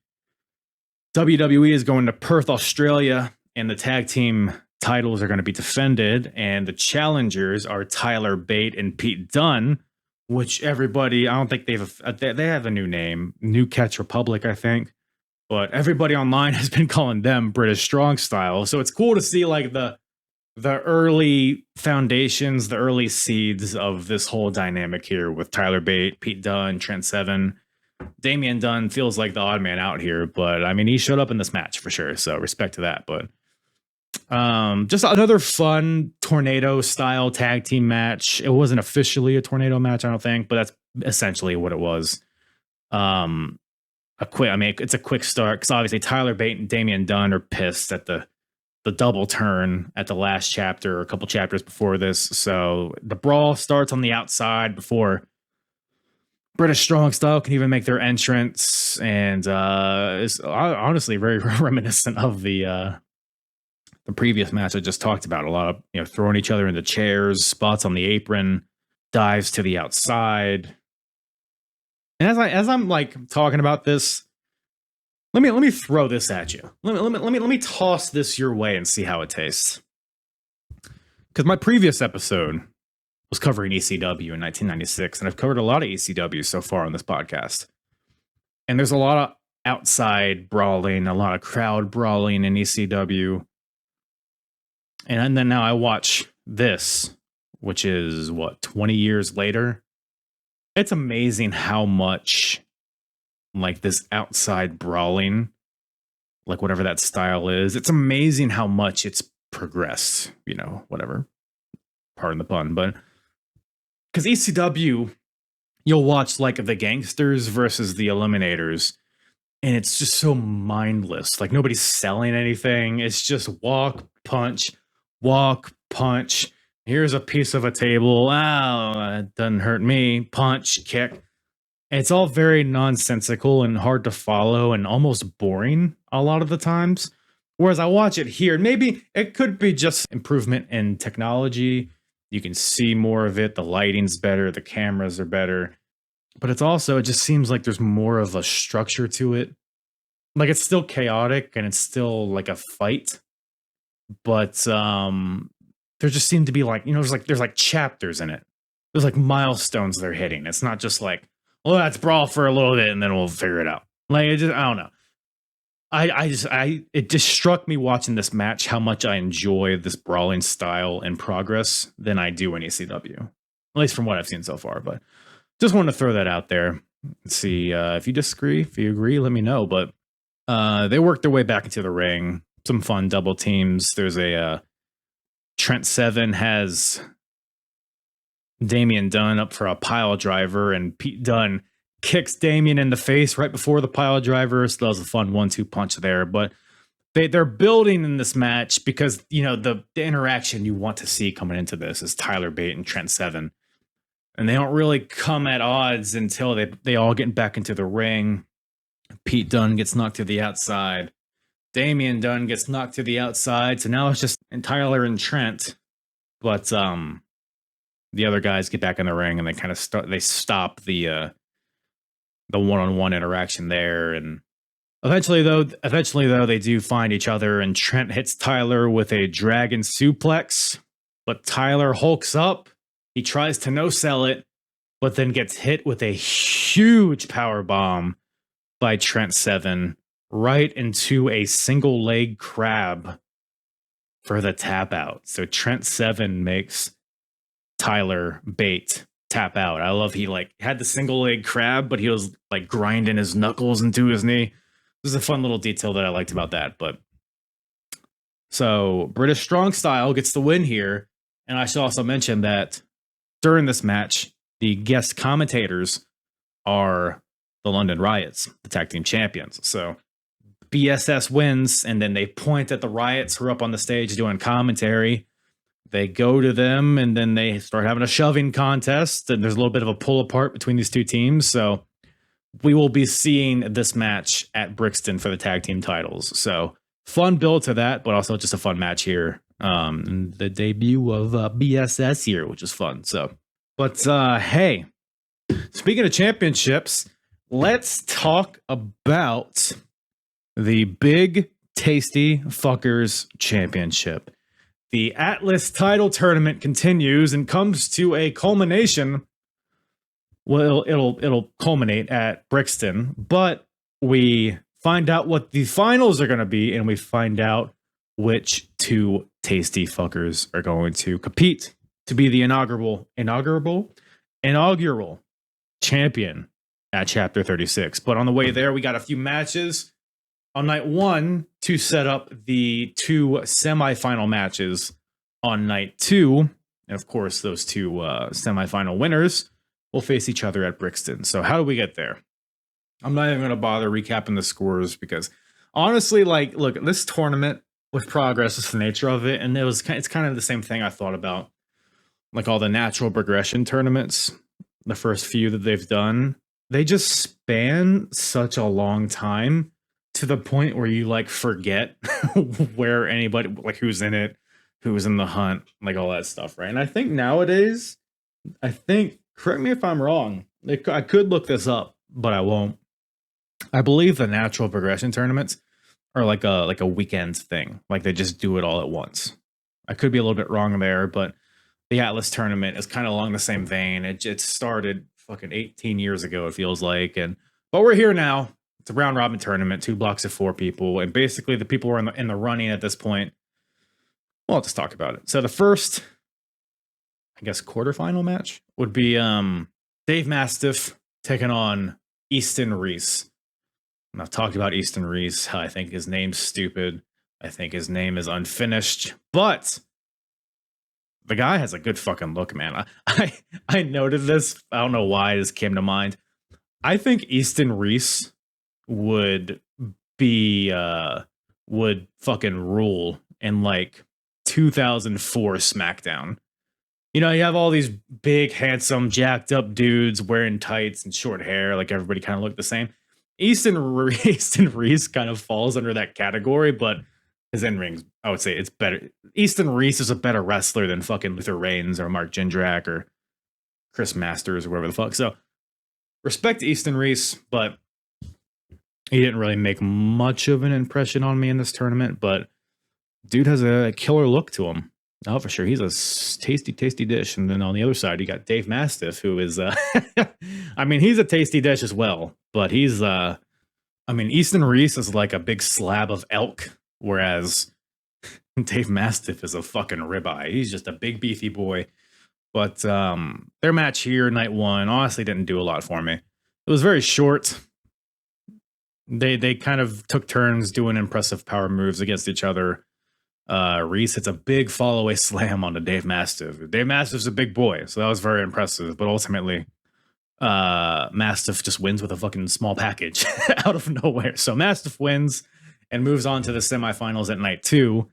WWE is going to Perth, Australia, and the tag team titles are going to be defended. And the challengers are Tyler Bate and Pete Dunne, which everybody, I don't think they have a new name, New Catch Republic, I think. But everybody online has been calling them British Strong Style. So it's cool to see like the early foundations, the early seeds of this whole dynamic here with Tyler Bate, Pete Dunne, Trent Seven. Damian Dunn feels like the odd man out here, but I mean, he showed up in this match for sure. So respect to that. But just another fun tornado style tag team match. It wasn't officially a tornado match, I don't think, but that's essentially what it was. It's a quick start because obviously Tyler Bate and Damian Dunn are pissed at the double turn at the last chapter or a couple chapters before this. So the brawl starts on the outside before British Strong Style can even make their entrance. And it's honestly very reminiscent of the previous match I just talked about. A lot of, throwing each other into chairs, spots on the apron, dives to the outside. And as I'm like talking about this, let me throw this at you. Let me toss this your way and see how it tastes. Because my previous episode was covering ECW in 1996, and I've covered a lot of ECW so far on this podcast. And there's a lot of outside brawling, a lot of crowd brawling in ECW. And then now I watch this, which is 20 years later. It's amazing how much like this outside brawling, like whatever that style is, it's amazing how much it's progressed, whatever. Pardon the pun, but because ECW, you'll watch like the Gangsters versus the Eliminators, and it's just so mindless. Like nobody's selling anything. It's just walk, punch. Here's a piece of a table. Oh, it doesn't hurt me. Punch, kick. It's all very nonsensical and hard to follow and almost boring a lot of the times. Whereas I watch it here, maybe it could be just improvement in technology. You can see more of it. The lighting's better. The cameras are better. But it just seems like there's more of a structure to it. Like it's still chaotic and it's still like a fight. But there just seem to be like, there's like chapters in it. There's like milestones they're hitting. It's not just like, well, let's brawl for a little bit and then we'll figure it out. Like, I don't know. It just struck me watching this match how much I enjoy this brawling style and progress than I do in ECW. At least from what I've seen so far. But just wanted to throw that out there. See if you disagree. If you agree, let me know. But they worked their way back into the ring. Some fun double teams. There's a Trent Seven has Damian Dunn up for a pile driver, and Pete Dunne kicks Damian in the face right before the pile driver. So that was a fun 1-2 punch there. But they're building in this match because the interaction you want to see coming into this is Tyler Bate and Trent Seven, and they don't really come at odds until they all get back into the ring. Pete Dunne gets knocked to the outside. Damian Dunn gets knocked to the outside. So now it's just Tyler and Trent. But the other guys get back in the ring and they kind of stop the one-on-one interaction there. And eventually though, they do find each other, and Trent hits Tyler with a dragon suplex, but Tyler hulks up. He tries to no-sell it, but then gets hit with a huge power bomb by Trent Seven right into a single leg crab for the tap out. So Trent Seven makes Tyler Bate tap out. I love he had the single leg crab, but he was like grinding his knuckles into his knee. This is a fun little detail that I liked about that. But so British Strong Style gets the win here. And I should also mention that during this match, the guest commentators are the London Riots, the tag team champions. So BSS wins, and then they point at the Riots who are up on the stage doing commentary. They go to them, and then they start having a shoving contest, and there's a little bit of a pull apart between these two teams. So we will be seeing this match at Brixton for the tag team titles. So fun build to that, but also just a fun match here. The debut of BSS here, which is fun. So, but hey, speaking of championships, let's talk about the Big Tasty Fuckers Championship. The Atlas title tournament continues and comes to a culmination. Well, it'll culminate at Brixton, but we find out what the finals are going to be, and we find out which two tasty fuckers are going to compete to be the inaugural champion at Chapter 36. But on the way there, we got a few matches on night one to set up the two semifinal matches on night two. And of course, those two semifinal winners will face each other at Brixton. So how do we get there? I'm not even going to bother recapping the scores because honestly, like, look, this tournament with progress is the nature of it. And it's kind of the same thing I thought about, like all the natural progression tournaments, the first few that they've done. They just span such a long time to the point where you like forget where anybody, like who's in it, who's in the hunt, like all that stuff, right? And I think nowadays, correct me if I'm wrong, I could look this up, but I won't. I believe the natural progression tournaments are like a weekend thing. Like they just do it all at once. I could be a little bit wrong there, but the Atlas tournament is kind of along the same vein. It started fucking 18 years ago, it feels like. But we're here now. It's a round robin tournament, 2 blocks of 4 people. And basically the people who are in the running at this point, well, let's talk about it. So the first, I guess, quarterfinal match would be Dave Mastiff taking on Easton Reese. And I've talked about Easton Reese. I think his name's stupid. I think his name is unfinished. But the guy has a good fucking look, man. I noted this. I don't know why this came to mind. I think Easton Reese would fucking rule in like 2004 SmackDown. You know, you have all these big, handsome, jacked up dudes wearing tights and short hair, like everybody kind of looked the same. Easton Reese kind of falls under that category, but his in-rings, I would say it's better. Easton Reese is a better wrestler than fucking Luther Reigns or Mark Jindrak or Chris Masters or whatever the fuck. So respect to Easton Reese, but he didn't really make much of an impression on me in this tournament, but dude has a killer look to him. Oh, for sure. He's a tasty, tasty dish. And then on the other side, you got Dave Mastiff, who is, I mean, he's a tasty dish as well, but he's, Easton Reese is like a big slab of elk, whereas Dave Mastiff is a fucking ribeye. He's just a big, beefy boy. But their match here, night one, honestly didn't do a lot for me. It was very short. They kind of took turns doing impressive power moves against each other. Reese hits a big fall away slam onto Dave Mastiff. Dave Mastiff's a big boy, so that was very impressive. But ultimately, Mastiff just wins with a fucking small package out of nowhere. So Mastiff wins and moves on to the semifinals at night two.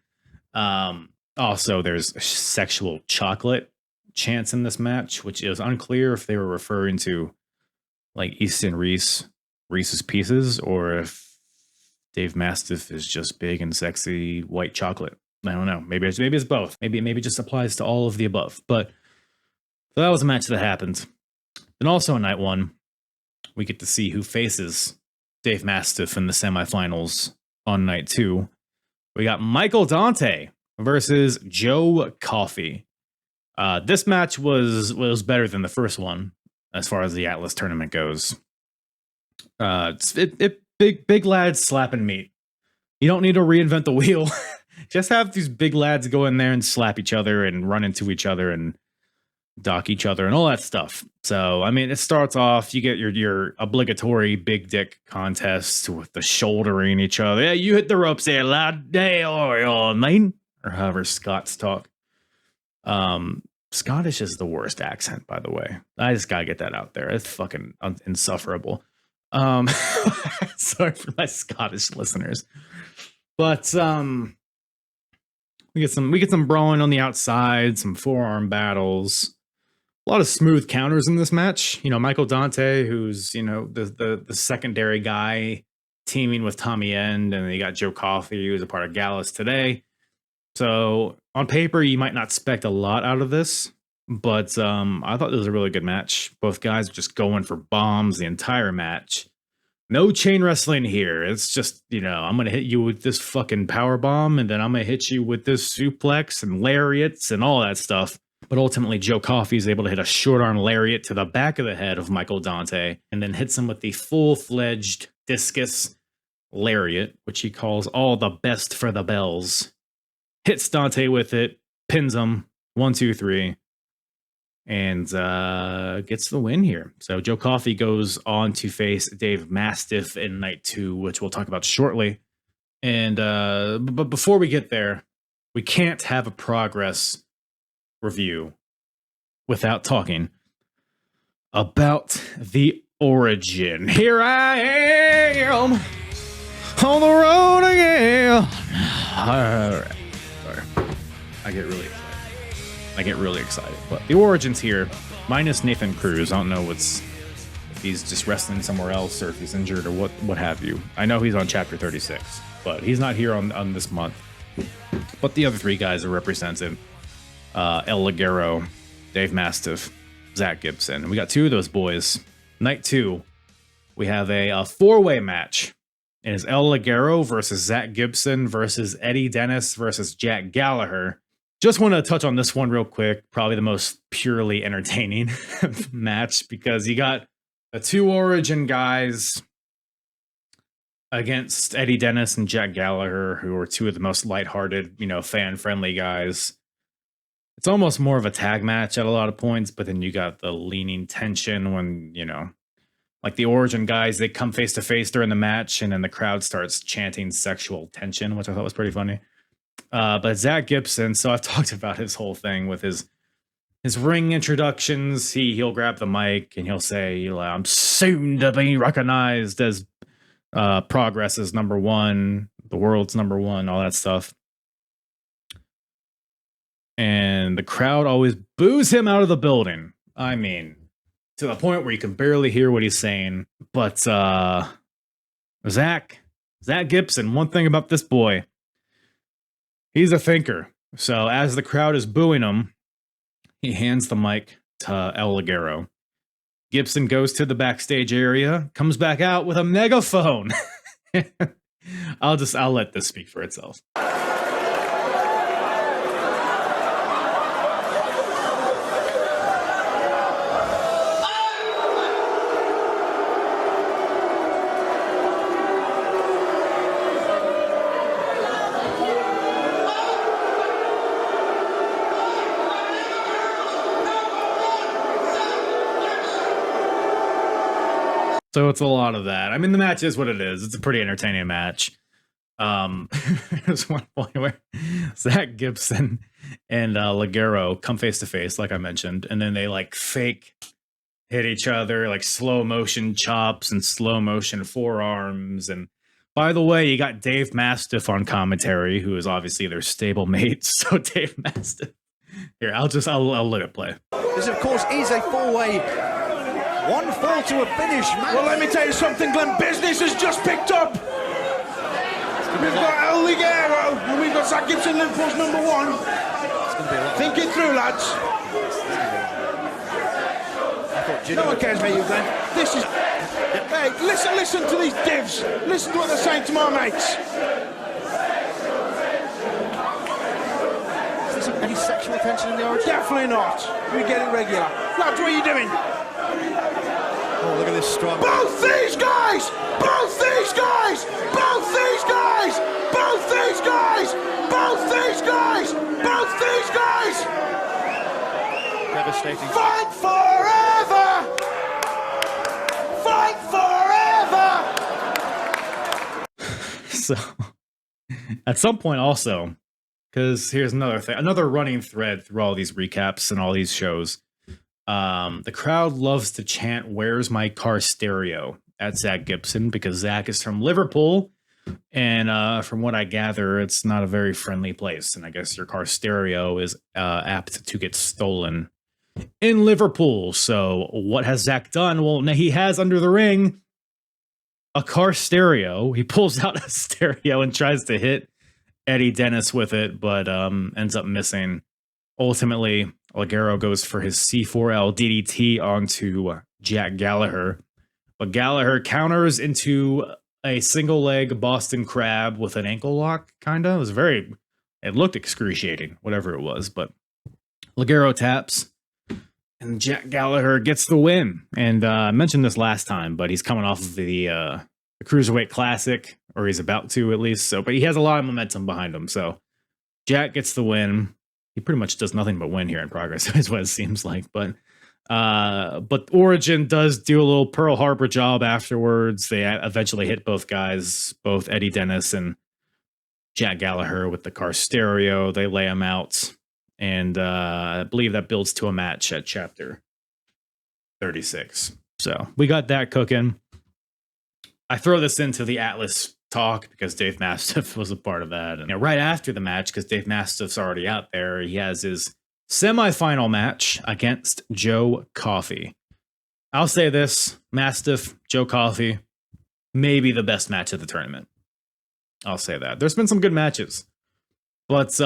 Also, there's sexual chocolate chance in this match, which is unclear if they were referring to like Easton Reese's Pieces, or if Dave Mastiff is just big and sexy white chocolate. I don't know. Maybe it's both. Maybe it just applies to all of the above. But so that was a match that happened. And also in night one, we get to see who faces Dave Mastiff in the semifinals on night two. We got Michael Dante versus Joe Coffey. This match was better than the first one as far as the Atlas tournament goes. Big lads slapping meat. You don't need to reinvent the wheel. Just have these big lads go in there and slap each other and run into each other and dock each other and all that stuff. So, I mean, it starts off, you get your obligatory big dick contest with the shouldering each other. Yeah, you hit the ropes there, lad. Hey, man. Or however Scots talk. Scottish is the worst accent, by the way. I just gotta get that out there. It's fucking insufferable. Sorry for my Scottish listeners, but we get some brawling on the outside, some forearm battles, a lot of smooth counters in this match. You know, Michael Dante, who's, you know, the secondary guy, teaming with Tommy End, and then you got Joe Coffey, who's a part of Gallus today. So on paper, you might not expect a lot out of this, but I thought this was a really good match. Both guys just going for bombs the entire match. No chain wrestling here. It's just, you know, I'm going to hit you with this fucking power bomb, and then I'm going to hit you with this suplex and lariats and all that stuff. But ultimately, Joe Coffey is able to hit a short arm lariat to the back of the head of Michael Dante, and then hits him with the full-fledged discus lariat, which he calls all the best for the bells. Hits Dante with it, pins him, 1, 2, 3. And gets the win here. So Joe Coffey goes on to face Dave Mastiff in night 2, which we'll talk about shortly. And but before we get there, we can't have a progress review without talking about the origin. Here I am on the road again. All right. Sorry, I get really excited. But the Origin's here, minus Nathan Cruz. I don't know if he's just wrestling somewhere else or if he's injured or what have you. I know he's on chapter 36, but he's not here on this month. But the other 3 guys are represented. El Ligero, Dave Mastiff, Zach Gibson. And we got 2 of those boys. Night 2, we have a 4-way match. It is El Ligero versus Zach Gibson versus Eddie Dennis versus Jack Gallagher. Just want to touch on this one real quick. Probably the most purely entertaining match, because you got the 2 Origin guys against Eddie Dennis and Jack Gallagher, who are 2 of the most lighthearted, you know, fan-friendly guys. It's almost more of a tag match at a lot of points, but then you got the leaning tension when, you know, like the Origin guys, they come face to face during the match, and then the crowd starts chanting sexual tension, which I thought was pretty funny. But Zach Gibson, so I've talked about his whole thing with his ring introductions. He'll grab the mic and he'll say, "I'm soon to be recognized as Progress is number 1, the world's number 1," all that stuff. And the crowd always boos him out of the building. I mean, to the point where you can barely hear what he's saying. But Zach Gibson, one thing about this boy, he's a thinker. So as the crowd is booing him, he hands the mic to El Ligero. Gibson goes to the backstage area, comes back out with a megaphone. I'll let this speak for itself. So it's a lot of that. I mean, the match is what it is. It's a pretty entertaining match. There's one point where Zach Gibson and Ligero come face to face, like I mentioned, and then they like fake hit each other, like slow motion chops and slow motion forearms. And by the way, you got Dave Mastiff on commentary, who is obviously their stablemate. So Dave Mastiff. Here, I'll let it play. This, of course, is a 4-way. 1 fall to a finish, man. Well, let me tell you something, Glenn. Business has just picked up. We've got El Ligero and we've got Zach Gibson, Liverpool's number 1. Think it through, lads. No one cares about you, Glenn. This is... Hey, listen to these divs. Listen to what they're saying to my mates. Is there any sexual tension in the Origin? Definitely not. We get it regular. Lads, what are you doing? Oh, look at this strong. Both these guys! Both these guys! Both these guys! Both these guys! Both these guys! Both these guys! Devastating. Fight forever! Fight forever! So, at some point also, because here's another thing, another running thread through all these recaps and all these shows. The crowd loves to chant, "Where's my car stereo?" at Zach Gibson, because Zach is from Liverpool. And from what I gather, it's not a very friendly place. And I guess your car stereo is apt to get stolen in Liverpool. So what has Zach done? Well, he has under the ring a car stereo. He pulls out a stereo and tries to hit Eddie Dennis with it, but ends up missing. Ultimately, Ligero goes for his C4L DDT onto Jack Gallagher. But Gallagher counters into a single leg Boston Crab with an ankle lock, kind of. It looked excruciating, whatever it was. But Ligero taps, and Jack Gallagher gets the win. And I mentioned this last time, but he's coming off of the Cruiserweight Classic, or he's about to at least. So, but he has a lot of momentum behind him. So Jack gets the win. He pretty much does nothing but win here in Progress, is what it seems like. But Origin does do a little Pearl Harbor job afterwards. They eventually hit both guys, both Eddie Dennis and Jack Gallagher, with the car stereo. They lay him out, and I believe that builds to a match at Chapter 36. So we got that cooking. I throw this into the Atlas talk because Dave Mastiff was a part of that. And right after the match, because Dave Mastiff's already out there, he has his semifinal match against Joe Coffey. I'll say this: Mastiff, Joe Coffey, maybe the best match of the tournament. I'll say that. There's been some good matches, but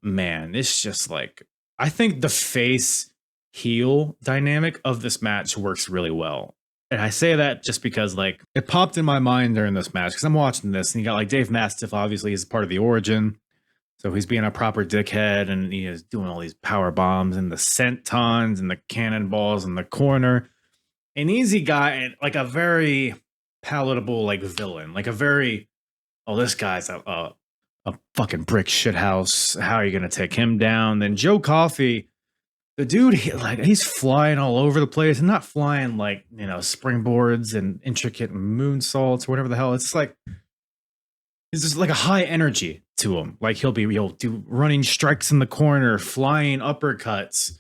man, it's just like, I think the face heel dynamic of this match works really well. And I say that just because, like, it popped in my mind during this match, because I'm watching this and you got like Dave Mastiff, obviously he's part of the Origin. So he's being a proper dickhead, and he is doing all these power bombs and the sentons and the cannonballs in the corner. An easy guy, and like a very palatable like villain, like a very, oh, this guy's a fucking brick shithouse. How are you gonna take him down? Then Joe Coffey, the dude, he's flying all over the place, and not flying like, you know, springboards and intricate moonsaults or whatever the hell. It's like, it's just like a high energy to him. Like he'll do running strikes in the corner, flying uppercuts.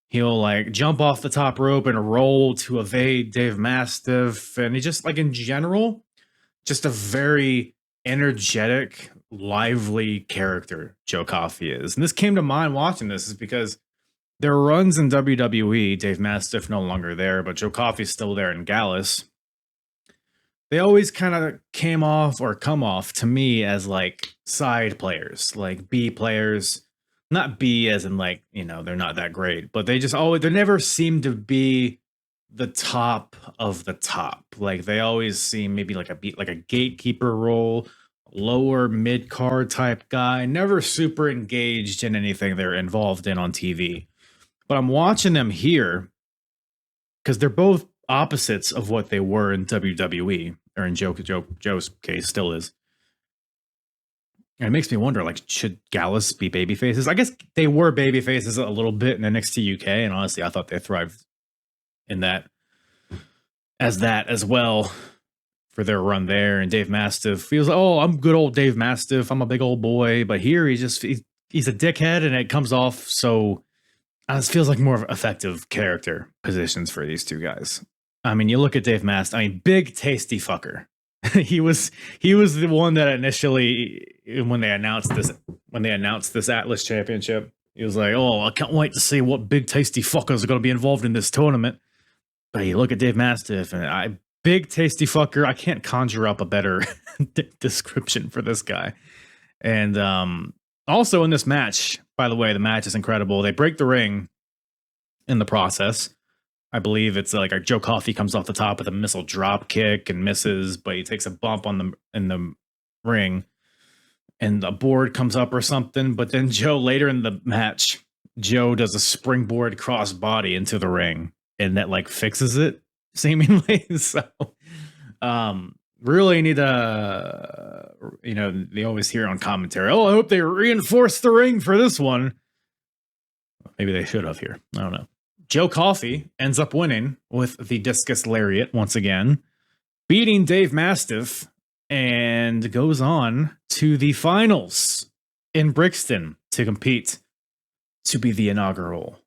He'll like jump off the top rope and roll to evade Dave Mastiff. And he just, like, in general, just a very energetic, lively character Joe Coffey is. And this came to mind watching this is because their runs in WWE, Dave Mastiff no longer there, but Joe Coffey's still there in Gallus. They always kind of come off to me as like side players, like B players. Not B as in, like, you know, they're not that great, but they never seem to be the top of the top. Like they always seem maybe like a gatekeeper role, lower mid card type guy, never super engaged in anything they're involved in on TV. But I'm watching them here because they're both opposites of what they were in WWE, or in Joe's case still is. And it makes me wonder, like, should Gallus be baby faces? I guess they were baby faces a little bit in NXT UK, and honestly, I thought they thrived in that as well for their run there. And Dave Mastiff feels like, oh, I'm good old Dave Mastiff, I'm a big old boy. But here he's a dickhead, and it comes off so. It feels like more of effective character positions for these two guys. I mean, you look at Dave Mastiff. I mean, big tasty fucker. he was the one that initially, when they announced this Atlas Championship, he was like, "Oh, I can't wait to see what big tasty fuckers are going to be involved in this tournament." But you look at Dave Mastiff, and big tasty fucker. I can't conjure up a better description for this guy. And also in this match, by the way, the match is incredible. They break the ring in the process. I believe it's like Joe Coffey comes off the top with a missile drop kick and misses, but he takes a bump in the ring, and the board comes up or something. But then Joe, later in the match, Joe does a springboard crossbody into the ring, and that like fixes it seemingly. So really need to, you know, they always hear on commentary, oh, I hope they reinforce the ring for this one. Maybe they should have here. I don't know. Joe Coffey ends up winning with the discus lariat once again, beating Dave Mastiff, and goes on to the finals in Brixton to compete to be the inaugural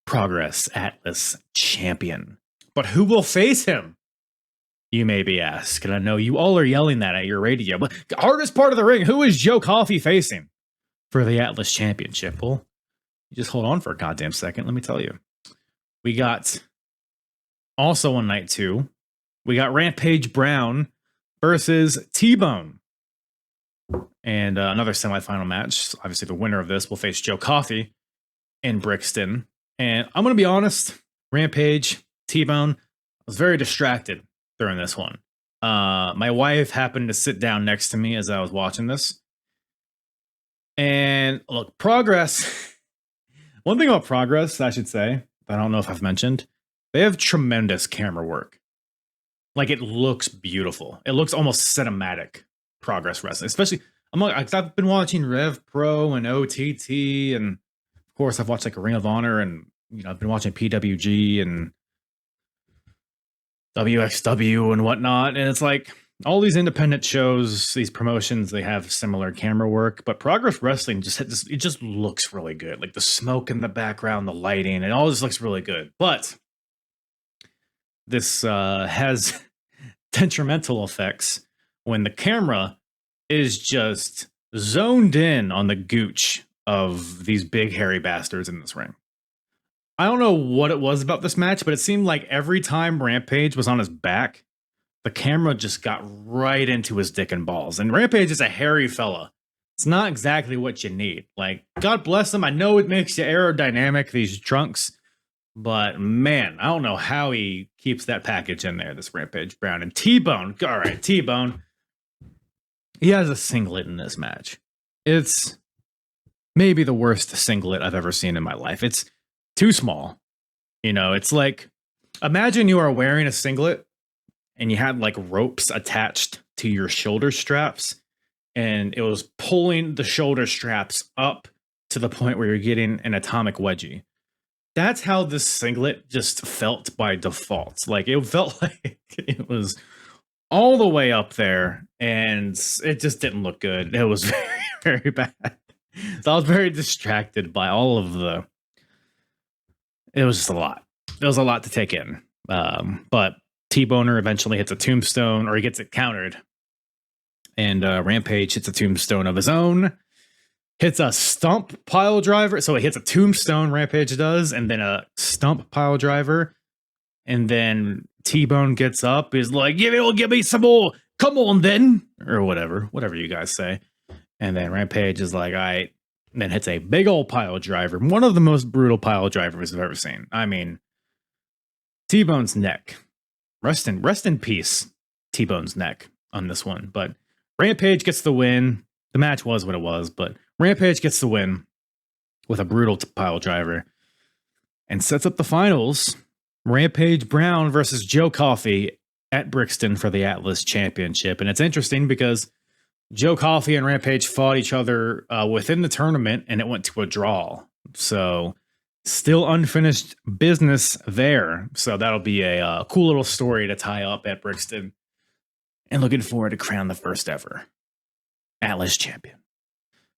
Progress Atlas champion. But who will face him? You may be asked, and I know you all are yelling that at your radio, but the hardest part of the ring, who is Joe Coffey facing for the Atlas Championship? Well, you just hold on for a goddamn second. Let me tell you. We got also on night 2, we got Rampage Brown versus T-Bone. And another semifinal match. Obviously, the winner of this will face Joe Coffey in Brixton. And I'm going to be honest, Rampage, T-Bone, I was very distracted during this one. My wife happened to sit down next to me as I was watching this. And look, Progress. One thing about Progress, I should say, I don't know if I've mentioned, they have tremendous camera work. Like, it looks beautiful. It looks almost cinematic, Progress Wrestling. Especially, I've been watching Rev Pro and OTT, and of course, I've watched like Ring of Honor, and I've been watching PWG and WXW and whatnot. And it's like all these independent shows, these promotions, they have similar camera work, but Progress Wrestling it just looks really good. Like the smoke in the background, the lighting, and all this looks really good. But this has detrimental effects when the camera is just zoned in on the gooch of these big hairy bastards in this ring. I don't know what it was about this match, but it seemed like every time Rampage was on his back, the camera just got right into his dick and balls. And Rampage is a hairy fella. It's not exactly what you need. Like, God bless him. I know it makes you aerodynamic, these trunks. But, man, I don't know how he keeps that package in there, this Rampage Brown. And T-Bone. All right, T-Bone. He has a singlet in this match. It's maybe the worst singlet I've ever seen in my life. It's too small. It's like, imagine you are wearing a singlet and you had like ropes attached to your shoulder straps, and it was pulling the shoulder straps up to the point where you're getting an atomic wedgie. That's how this singlet just felt by default. Like, it felt like it was all the way up there, and it just didn't look good. It was very, very bad. So I was very distracted by all of it was just a lot. It was a lot to take in. But T-Boner eventually hits a tombstone, or he gets it countered. And Rampage hits a tombstone of his own. Hits a stump pile driver. So he hits a tombstone, Rampage does, and then a stump pile driver. And then T-Bone gets up, is like, give me some more. Come on then. Or whatever you guys say. And then Rampage is like, all right. And then hits a big old pile driver. One of the most brutal pile drivers I've ever seen. I mean, T-Bone's neck. Rest in peace, T-Bone's neck on this one. But Rampage gets the win. The match was what it was, but Rampage gets the win with a brutal pile driver and sets up the finals. Rampage Brown versus Joe Coffey at Brixton for the Atlas Championship. And it's interesting because Joe Coffey and Rampage fought each other within the tournament, and it went to a draw. So still unfinished business there. So that'll be a cool little story to tie up at Brixton. And looking forward to crown the first ever Atlas champion.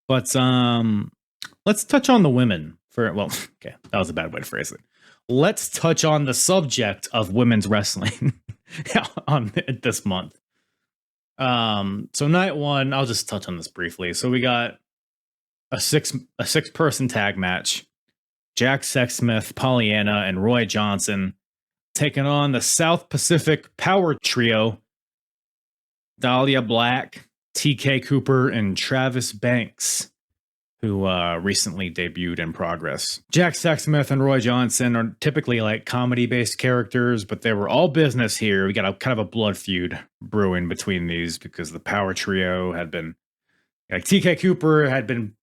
But let's touch on the women okay, that was a bad way to phrase it. Let's touch on the subject of women's wrestling on this month. So night 1, I'll just touch on this briefly. So we got a six-person tag match. Jack Sexsmith, Pollyanna, and Roy Johnson taking on the South Pacific Power Trio. Dahlia Black, TK Cooper, and Travis Banks, who recently debuted in Progress. Jack Sexsmith and Roy Johnson are typically like comedy-based characters, but they were all business here. We got a kind of a blood feud brewing between these because the Power Trio had been, like, TK Cooper had been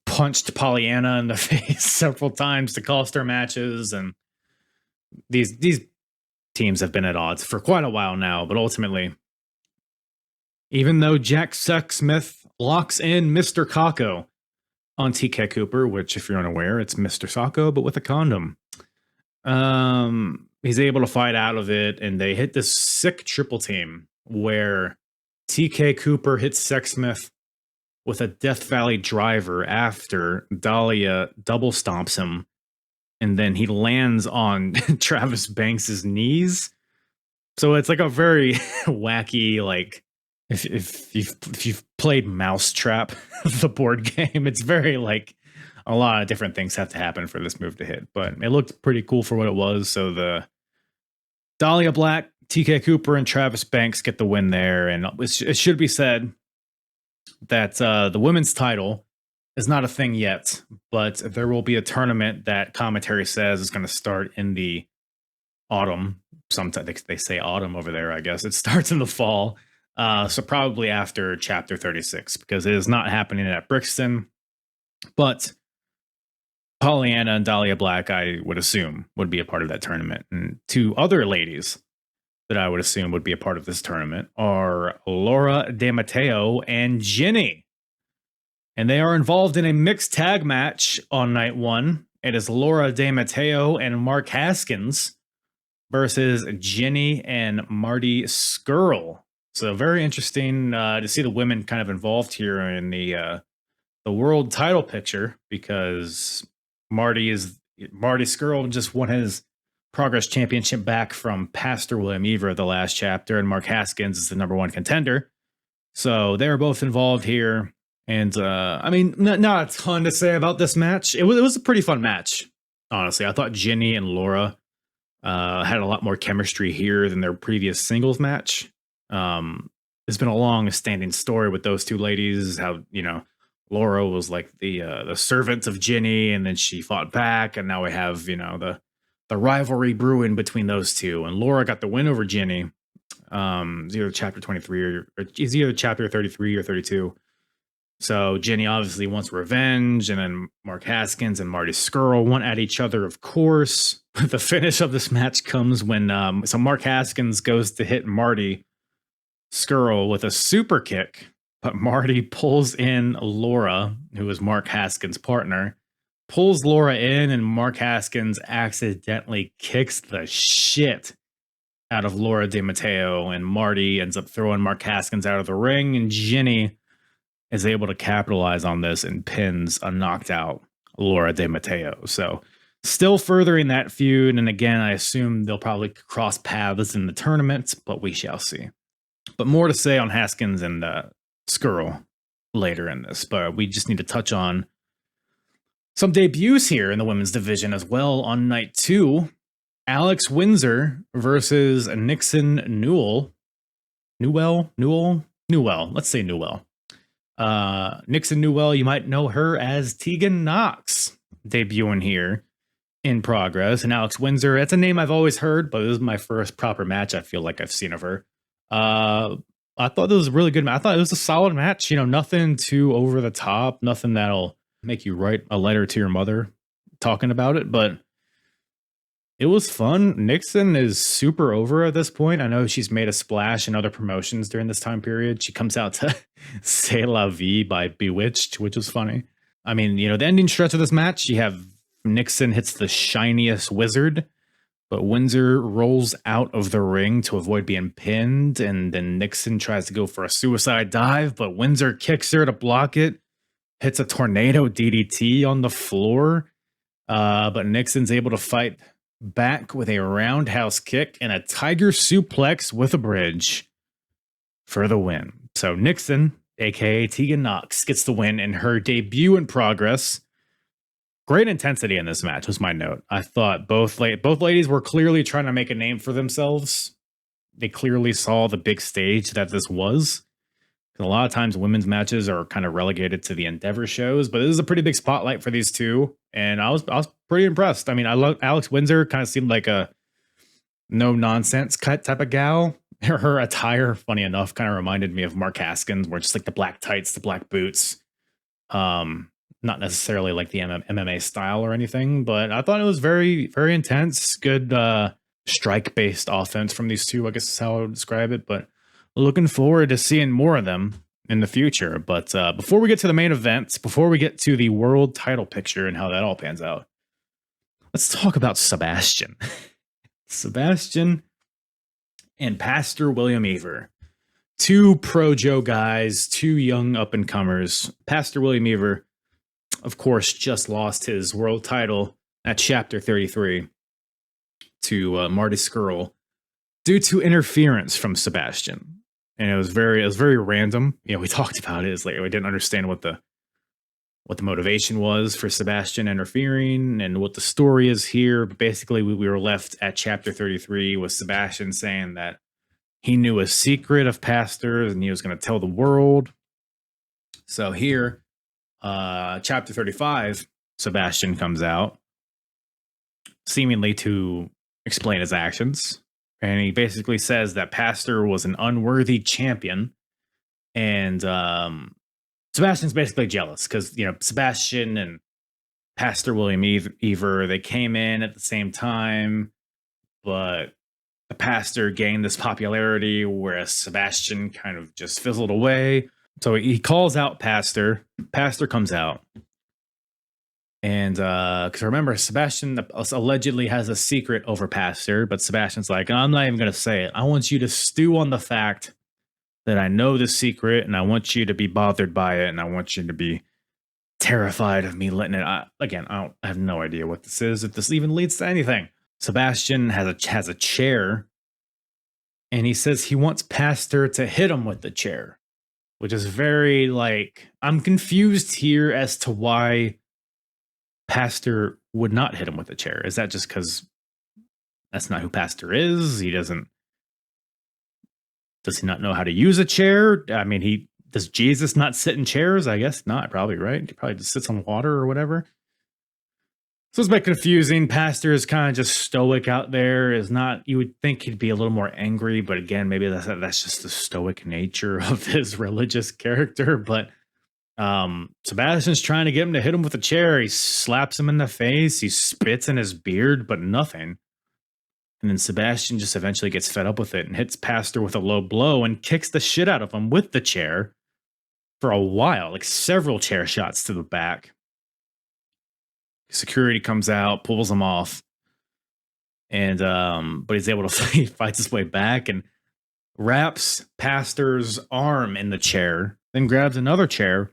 punched Pollyanna in the face several times to cost her matches, and these teams have been at odds for quite a while now, but ultimately, even though Jack Sexsmith locks in Mr. Kako on TK Cooper, which, if you're unaware, it's Mr. Sacco, but with a condom. He's able to fight out of it, and they hit this sick triple team where TK Cooper hits Sexsmith with a Death Valley driver after Dahlia double stomps him, and then he lands on Travis Banks's knees. So it's like a very wacky, like if you've played Mousetrap, the board game, it's very like a lot of different things have to happen for this move to hit. But it looked pretty cool for what it was. So the Dahlia Black, TK Cooper, and Travis Banks get the win there. And it should be said that the women's title is not a thing yet, but there will be a tournament that commentary says is going to start in the autumn. Sometimes they say autumn over there, I guess. It starts in the fall. So probably after chapter 36, because it is not happening at Brixton. But Pollyanna and Dahlia Black, I would assume, would be a part of that tournament. And two other ladies that I would assume would be a part of this tournament are Laura De Matteo and Ginny. And they are involved in a mixed tag match on night one. It is Laura De Matteo and Mark Haskins versus Ginny and Marty Skrull. So very interesting to see the women kind of involved here in the world title picture, because Marty Skrull just won his Progress Championship back from Pastor William Ever the last chapter, and Mark Haskins is the #1 contender. So they're both involved here. And I mean, not a ton to say about this match. It was a pretty fun match, honestly. I thought Ginny and Laura had a lot more chemistry here than their previous singles match. It's been a long-standing story with those two ladies. How, you know, Laura was like the servant of Ginny, and then she fought back, and now we have, you know, the rivalry brewing between those two. And Laura got the win over Ginny. It's either chapter 23 or it's either chapter 33 or 32. So Ginny obviously wants revenge, and then Mark Haskins and Marty Skrull want at each other, of course. The finish of this match comes when so Mark Haskins goes to hit Marty Skrull with a super kick, but Marty pulls in Laura, who is Mark Haskins' partner, pulls Laura in, and Mark Haskins accidentally kicks the shit out of Laura De Matteo, and Marty ends up throwing Mark Haskins out of the ring, and Ginny is able to capitalize on this and pins a knocked out Laura De Matteo. So still furthering that feud, and again, I assume they'll probably cross paths in the tournament, but we shall see. But more to say on Haskins and Skrull later in this, but we just need to touch on some debuts here in the women's division as well on night 2. Alex Windsor versus Nixon Newell. Let's say Newell. Nixon Newell, you might know her as Teagan Nox, debuting here in Progress. And Alex Windsor, that's a name I've always heard, but this is my first proper match I feel like I've seen of her. I thought this was a really good match. I thought it was a solid match. You know, nothing too over the top, nothing that'll make you write a letter to your mother talking about it, but it was fun. Nixon is super over at this point. I know she's made a splash in other promotions during this time period. She comes out to C'est La Vie by Bewitched, which was funny. I mean, you know, the ending stretch of this match, you have Nixon hits the shiniest wizard, but Windsor rolls out of the ring to avoid being pinned, and then Nixon tries to go for a suicide dive, but Windsor kicks her to block it, hits a tornado DDT on the floor, but Nixon's able to fight back with a roundhouse kick and a tiger suplex with a bridge for the win. So Nixon, aka Teagan Nox, gets the win in her debut in Progress. Great intensity in this match was my note. I thought both ladies were clearly trying to make a name for themselves. They clearly saw the big stage that this was. A lot of times women's matches are kind of relegated to the Endeavor shows, but this is a pretty big spotlight for these two, and I was pretty impressed. I mean, I love Alex Windsor. Kind of seemed like a no nonsense cut type of gal. Her attire, funny enough, kind of reminded me of Mark Haskins, where just like the black tights, the black boots. Not necessarily like the MMA style or anything, but I thought it was very, very intense. Good strike-based offense from these two, I guess is how I would describe it, but looking forward to seeing more of them in the future. But before we get to the main event, before we get to the world title picture and how that all pans out, let's talk about Sebastian. Sebastian and Pastor William Ever. two pro Joe guys, two young up and comers. Pastor William Ever, of course, just lost his world title at Chapter 33 to Marty Scurll due to interference from Sebastian. And it was very random. You know, we talked about it. It's like we didn't understand what the motivation was for Sebastian interfering and what the story is here. But basically, we were left at Chapter 33 with Sebastian saying that he knew a secret of Pastor's and he was going to tell the world. So here, Chapter 35, Sebastian comes out, seemingly to explain his actions. And he basically says that Pastor was an unworthy champion. And Sebastian's basically jealous because, you know, Sebastian and Pastor William Ever, they came in at the same time, but the Pastor gained this popularity, whereas Sebastian kind of just fizzled away. So he calls out Pastor. Pastor comes out. And because remember, Sebastian allegedly has a secret over Pastor, but Sebastian's like, I'm not even going to say it. I want you to stew on the fact that I know the secret, and I want you to be bothered by it, and I want you to be terrified of me letting it. I have no idea what this is, if this even leads to anything. Sebastian has a chair, and he says he wants Pastor to hit him with the chair, which is very, like, I'm confused here as to why Pastor would not hit him with a chair. Is that just because that's not who Pastor is? Does he not know how to use a chair? I mean, does Jesus not sit in chairs? I guess not, probably, right? He probably just sits on water or whatever. So it's a bit confusing. Pastor is kind of just stoic out there. You would think he'd be a little more angry, but again, maybe that's just the stoic nature of his religious character. But Sebastian's trying to get him to hit him with a chair. He slaps him in the face. He spits in his beard, but nothing. And then Sebastian just eventually gets fed up with it and hits Pastor with a low blow and kicks the shit out of him with the chair for a while, like several chair shots to the back. Security comes out, pulls him off, and but he's able to he fights his way back and wraps Pastor's arm in the chair, then grabs another chair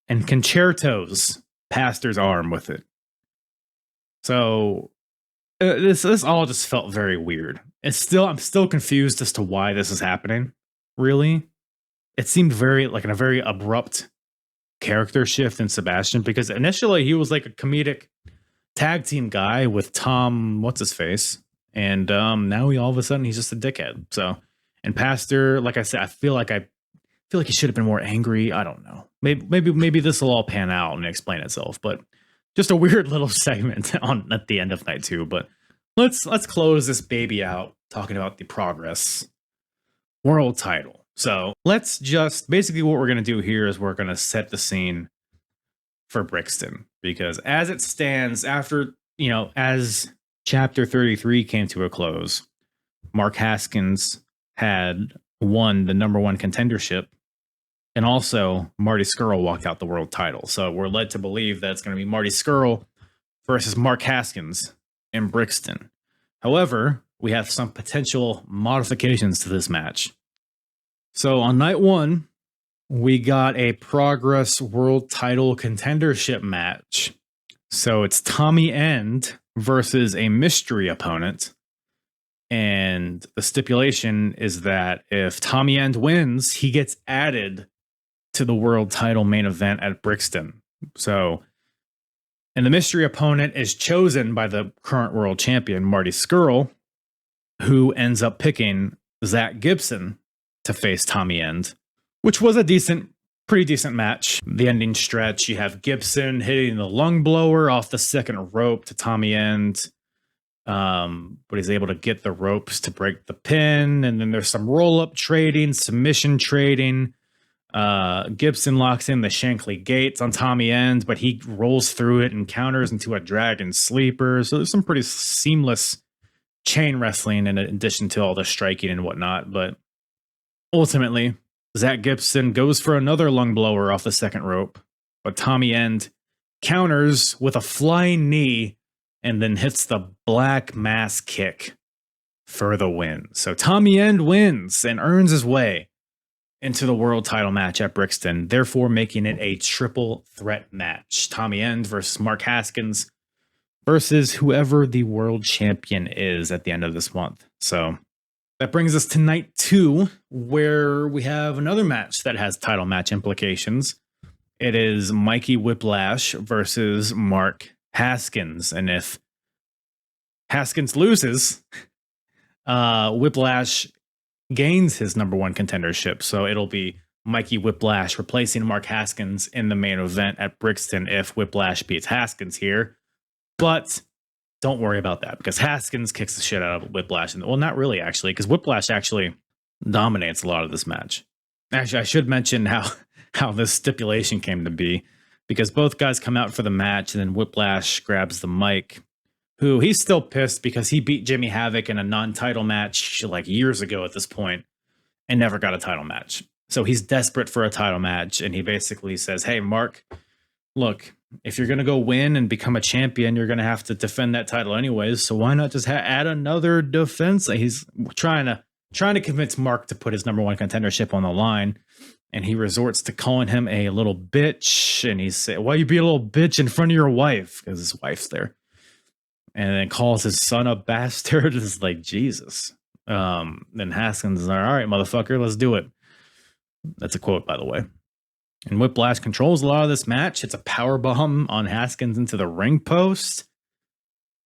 and concertos Pastor's arm with it. So this all just felt very weird. I'm still confused as to why this is happening. Really, it seemed very like a very abrupt character shift in Sebastian, because initially he was like a comedic tag team guy with Tom what's his face, and now all of a sudden he's just a dickhead. So, and Pastor, like I said, I feel like he should have been more angry. I don't know. Maybe this will all pan out and explain itself, but just a weird little segment at the end of night 2. But let's close this baby out talking about the Progress World title. So let's just basically what we're going to do here is we're going to set the scene for Brixton, because as it stands after, as Chapter 33 came to a close, Mark Haskins had won the #1 contendership, and also Marty Scurll walked out the world title. So we're led to believe that it's going to be Marty Scurll versus Mark Haskins in Brixton. However, we have some potential modifications to this match. So on night 1, we got a Progress World Title contendership match. So it's Tommy End versus a mystery opponent. And the stipulation is that if Tommy End wins, he gets added to the world title main event at Brixton. So, and the mystery opponent is chosen by the current world champion, Marty Scurll, who ends up picking Zach Gibson to face Tommy End, which was a pretty decent match. The ending stretch, you have Gibson hitting the lung blower off the second rope to Tommy End, but he's able to get the ropes to break the pin, and then there's some roll-up trading, submission trading. Gibson locks in the Shankly Gates on Tommy End, but he rolls through it and counters into a Dragon Sleeper. So there's some pretty seamless chain wrestling in addition to all the striking and whatnot, but ultimately, Zach Gibson goes for another lung blower off the second rope, but Tommy End counters with a flying knee and then hits the Black Mass Kick for the win. So Tommy End wins and earns his way into the world title match at Brixton, therefore making it a triple threat match. Tommy End versus Mark Haskins versus whoever the world champion is at the end of this month. So that brings us to night 2, where we have another match that has title match implications. It is Mikey Whiplash versus Mark Haskins. And if Haskins loses, Whiplash gains his number 1 contendership. So it'll be Mikey Whiplash replacing Mark Haskins in the main event at Brixton if Whiplash beats Haskins here. But don't worry about that, because Haskins kicks the shit out of Whiplash. Well, not really, actually, because Whiplash actually dominates a lot of this match. Actually, I should mention how this stipulation came to be, because both guys come out for the match, and then Whiplash grabs the mic, who he's still pissed because he beat Jimmy Havoc in a non-title match like years ago at this point and never got a title match. So he's desperate for a title match, and he basically says, hey, Mark, look, if you're going to go win and become a champion, you're going to have to defend that title anyways. So why not just add another defense? He's trying to convince Mark to put his number 1 contendership on the line. And he resorts to calling him a little bitch. And he said, why you be a little bitch in front of your wife? Because his wife's there. And then calls his son a bastard. It's like, Jesus. Then Haskins is like, all right, motherfucker, let's do it. That's a quote, by the way. And Whiplash controls a lot of this match. It's a power bomb on Haskins into the ring post.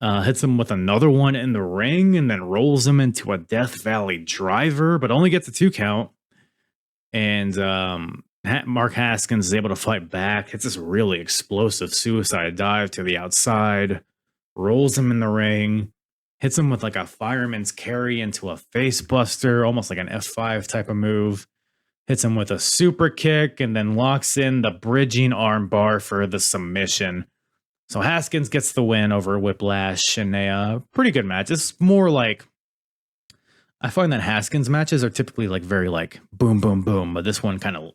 Hits him with another one in the ring, and then rolls him into a Death Valley driver, but only gets a 2 count. And Mark Haskins is able to fight back. Hits this really explosive suicide dive to the outside. Rolls him in the ring. Hits him with like a fireman's carry into a face buster, almost like an F5 type of move. Hits him with a super kick, and then locks in the bridging arm bar for the submission. So Haskins gets the win over Whiplash in a pretty good match. It's more like, I find that Haskins matches are typically like very like boom, boom, boom. But this one kind of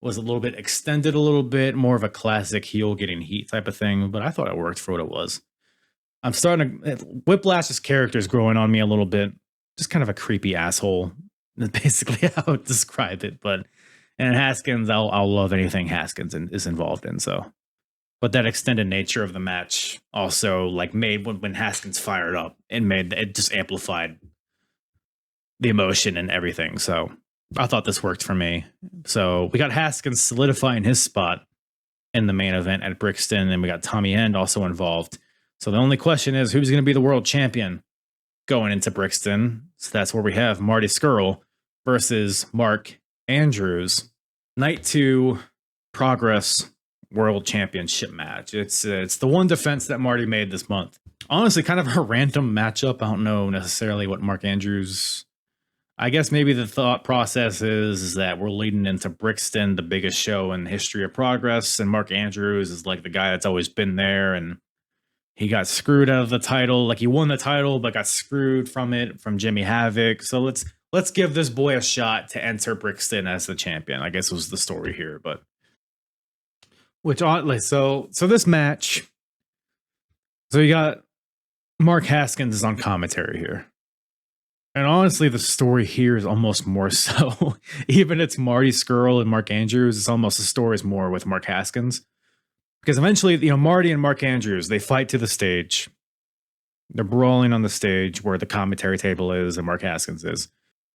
was a little bit extended a little bit, more of a classic heel getting heat type of thing. But I thought it worked for what it was. I'm starting to, Whiplash's character is growing on me a little bit. Just kind of a creepy asshole. That's basically how I would describe it. And Haskins, I'll love anything Haskins is involved in. So, but that extended nature of the match also like made when Haskins fired up, it just amplified the emotion and everything. So I thought this worked for me. So we got Haskins solidifying his spot in the main event at Brixton, and we got Tommy End also involved. So the only question is, who's going to be the world champion going into Brixton? So that's where we have Marty Scurll versus Mark Andrews. Night 2 Progress World Championship match. It's the one defense that Marty made this month. Honestly, kind of a random matchup. I don't know necessarily what Mark Andrews... I guess maybe the thought process is that we're leading into Brixton, the biggest show in the history of Progress, and Mark Andrews is like the guy that's always been there, and he got screwed out of the title. Like, he won the title, but got screwed from Jimmy Havoc. So let's give this boy a shot to enter Brixton as the champion, I guess was the story here. But which oddly, so this match, so you got Mark Haskins is on commentary here. And honestly, the story here is almost more so. Even it's Marty Scurll and Mark Andrews, it's almost the story is more with Mark Haskins. Because eventually, Marty and Mark Andrews, they fight to the stage. They're brawling on the stage where the commentary table is and Mark Haskins is.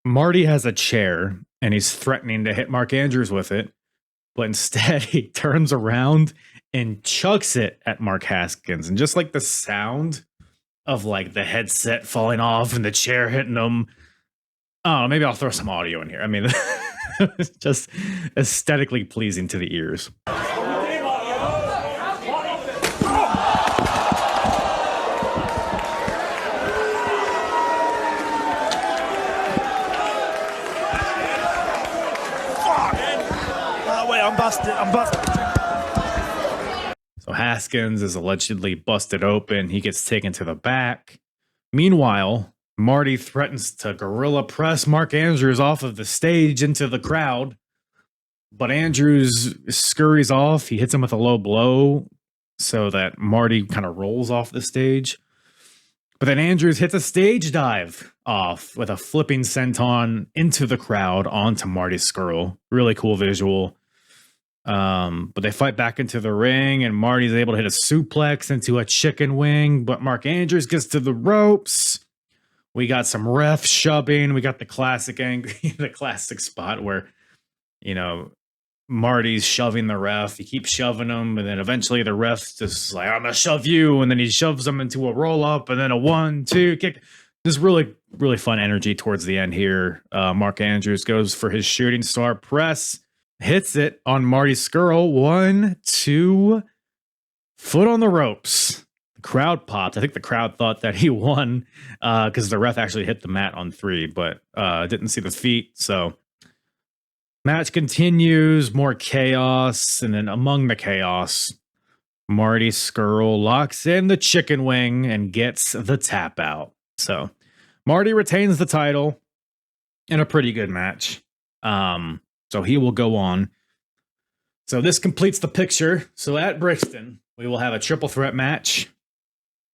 Marty has a chair and he's threatening to hit Mark Andrews with it. But instead, he turns around and chucks it at Mark Haskins. And just like the sound of like the headset falling off and the chair hitting him. Oh, maybe I'll throw some audio in here. I mean, it's just aesthetically pleasing to the ears. I'm busted. So Haskins is allegedly busted open. He gets taken to the back. Meanwhile, Marty threatens to gorilla press Mark Andrews off of the stage into the crowd. But Andrews scurries off. He hits him with a low blow so that Marty kind of rolls off the stage. But then Andrews hits a stage dive off with a flipping senton into the crowd onto Marty Scurll. Really cool visual. But they fight back into the ring, and Marty's able to hit a suplex into a chicken wing, but Mark Andrews gets to the ropes. We got some ref shoving. We got the classic the classic spot where, you know, Marty's shoving the ref. He keeps shoving him, and then eventually the ref's just like, I'm gonna shove you, and then he shoves him into a roll up, and then a 1-2 kick. Just really, really fun energy towards the end here. Mark Andrews goes for his shooting star press, hits it on Marty Scurll. 1-2, foot on the ropes. The crowd popped. I think the crowd thought that he won because the ref actually hit the mat on 3, but didn't see the feet. So match continues, more chaos, and then among the chaos, Marty Scurll locks in the chicken wing and gets the tap out. So Marty retains the title in a pretty good match. So he will go on. So this completes the picture. So at Brixton, we will have a triple threat match.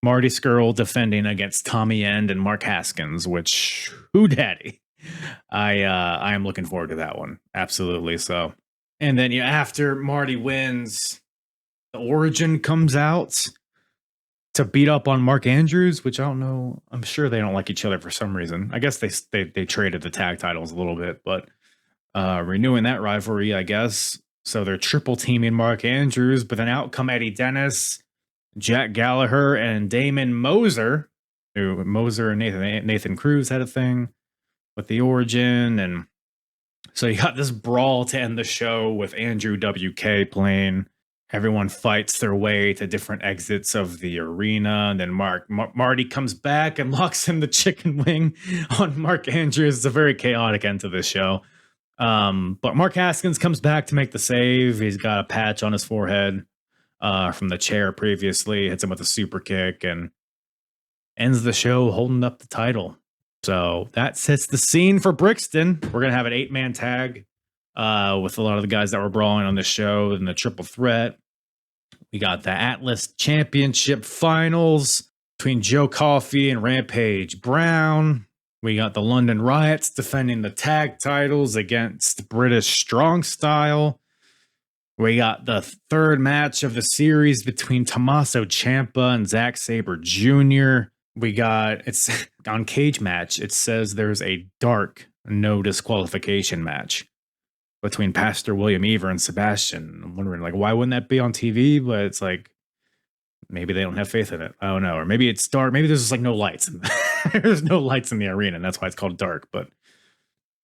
Marty Scurll defending against Tommy End and Mark Haskins, which, who daddy? I am looking forward to that one. Absolutely. So, and then after Marty wins, the Origin comes out to beat up on Mark Andrews, which I don't know. I'm sure they don't like each other for some reason. I guess they traded the tag titles a little bit, but renewing that rivalry, I guess. So they're triple teaming Mark Andrews, but then out come Eddie Dennis, Jack Gallagher, and Damon Moser. Moser and Nathan Cruz had a thing with the Origin, and so you got this brawl to end the show with Andrew WK playing. Everyone fights their way to different exits of the arena, and then Marty comes back and locks in the chicken wing on Mark Andrews. It's a very chaotic end to this show. But Mark Haskins comes back to make the save. He's got a patch on his forehead from the chair previously, hits him with a super kick, and ends the show holding up the title. So that sets the scene for Brixton. We're going to have an 8-man tag with a lot of the guys that were brawling on this show in the triple threat. We got the Atlas Championship Finals between Joe Coffey and Rampage Brown. We got the London Riots defending the tag titles against British Strong Style. We got the third match of the series between Tommaso Ciampa and Zack Sabre Jr. We got, it's on Cage Match, it says there's a dark no disqualification match between Pastor William Ever and Sebastian. I'm wondering, like, why wouldn't that be on TV? But it's like, maybe they don't have faith in it. I don't know. Or maybe it's dark. Maybe there's just like no lights. There's no lights in the arena, and that's why it's called dark. But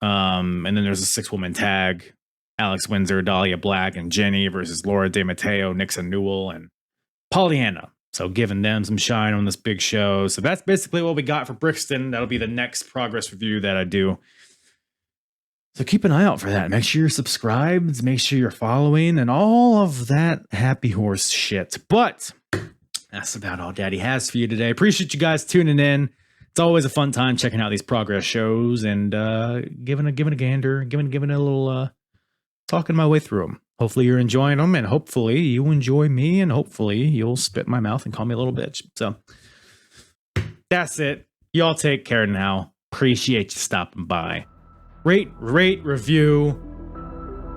and then there's a 6-woman tag. Alex Windsor, Dahlia Black, and Jenny versus Laura De Matteo, Nixon Newell, and Pollyanna. So giving them some shine on this big show. So that's basically what we got for Brixton. That'll be the next progress review that I do. So keep an eye out for that. Make sure you're subscribed. Make sure you're following and all of that happy horse shit. But that's about all Daddy has for you today. Appreciate you guys tuning in. It's always a fun time checking out these progress shows and giving a gander, giving a little talking my way through them. Hopefully you're enjoying them, and hopefully you enjoy me, and hopefully you'll spit in my mouth and call me a little bitch. So that's it. Y'all take care now. Appreciate you stopping by. Rate, review,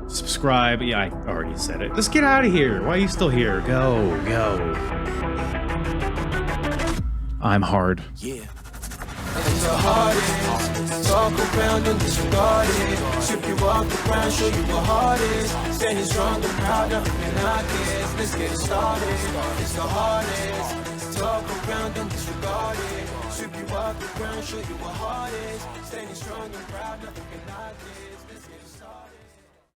subscribe. Yeah, I already said it. Just get out of here. Why are you still here? Go. I'm hard. Yeah. And the hardest, talk around and disregard it. Strip you off the ground, show you what hard is. Standing strong and proud, nothing knock it. Let's get it started. It's the hardest, talk around and disregard it. Strip you off the ground, show you what hard is. Standing strong and proud, nothing can knock it.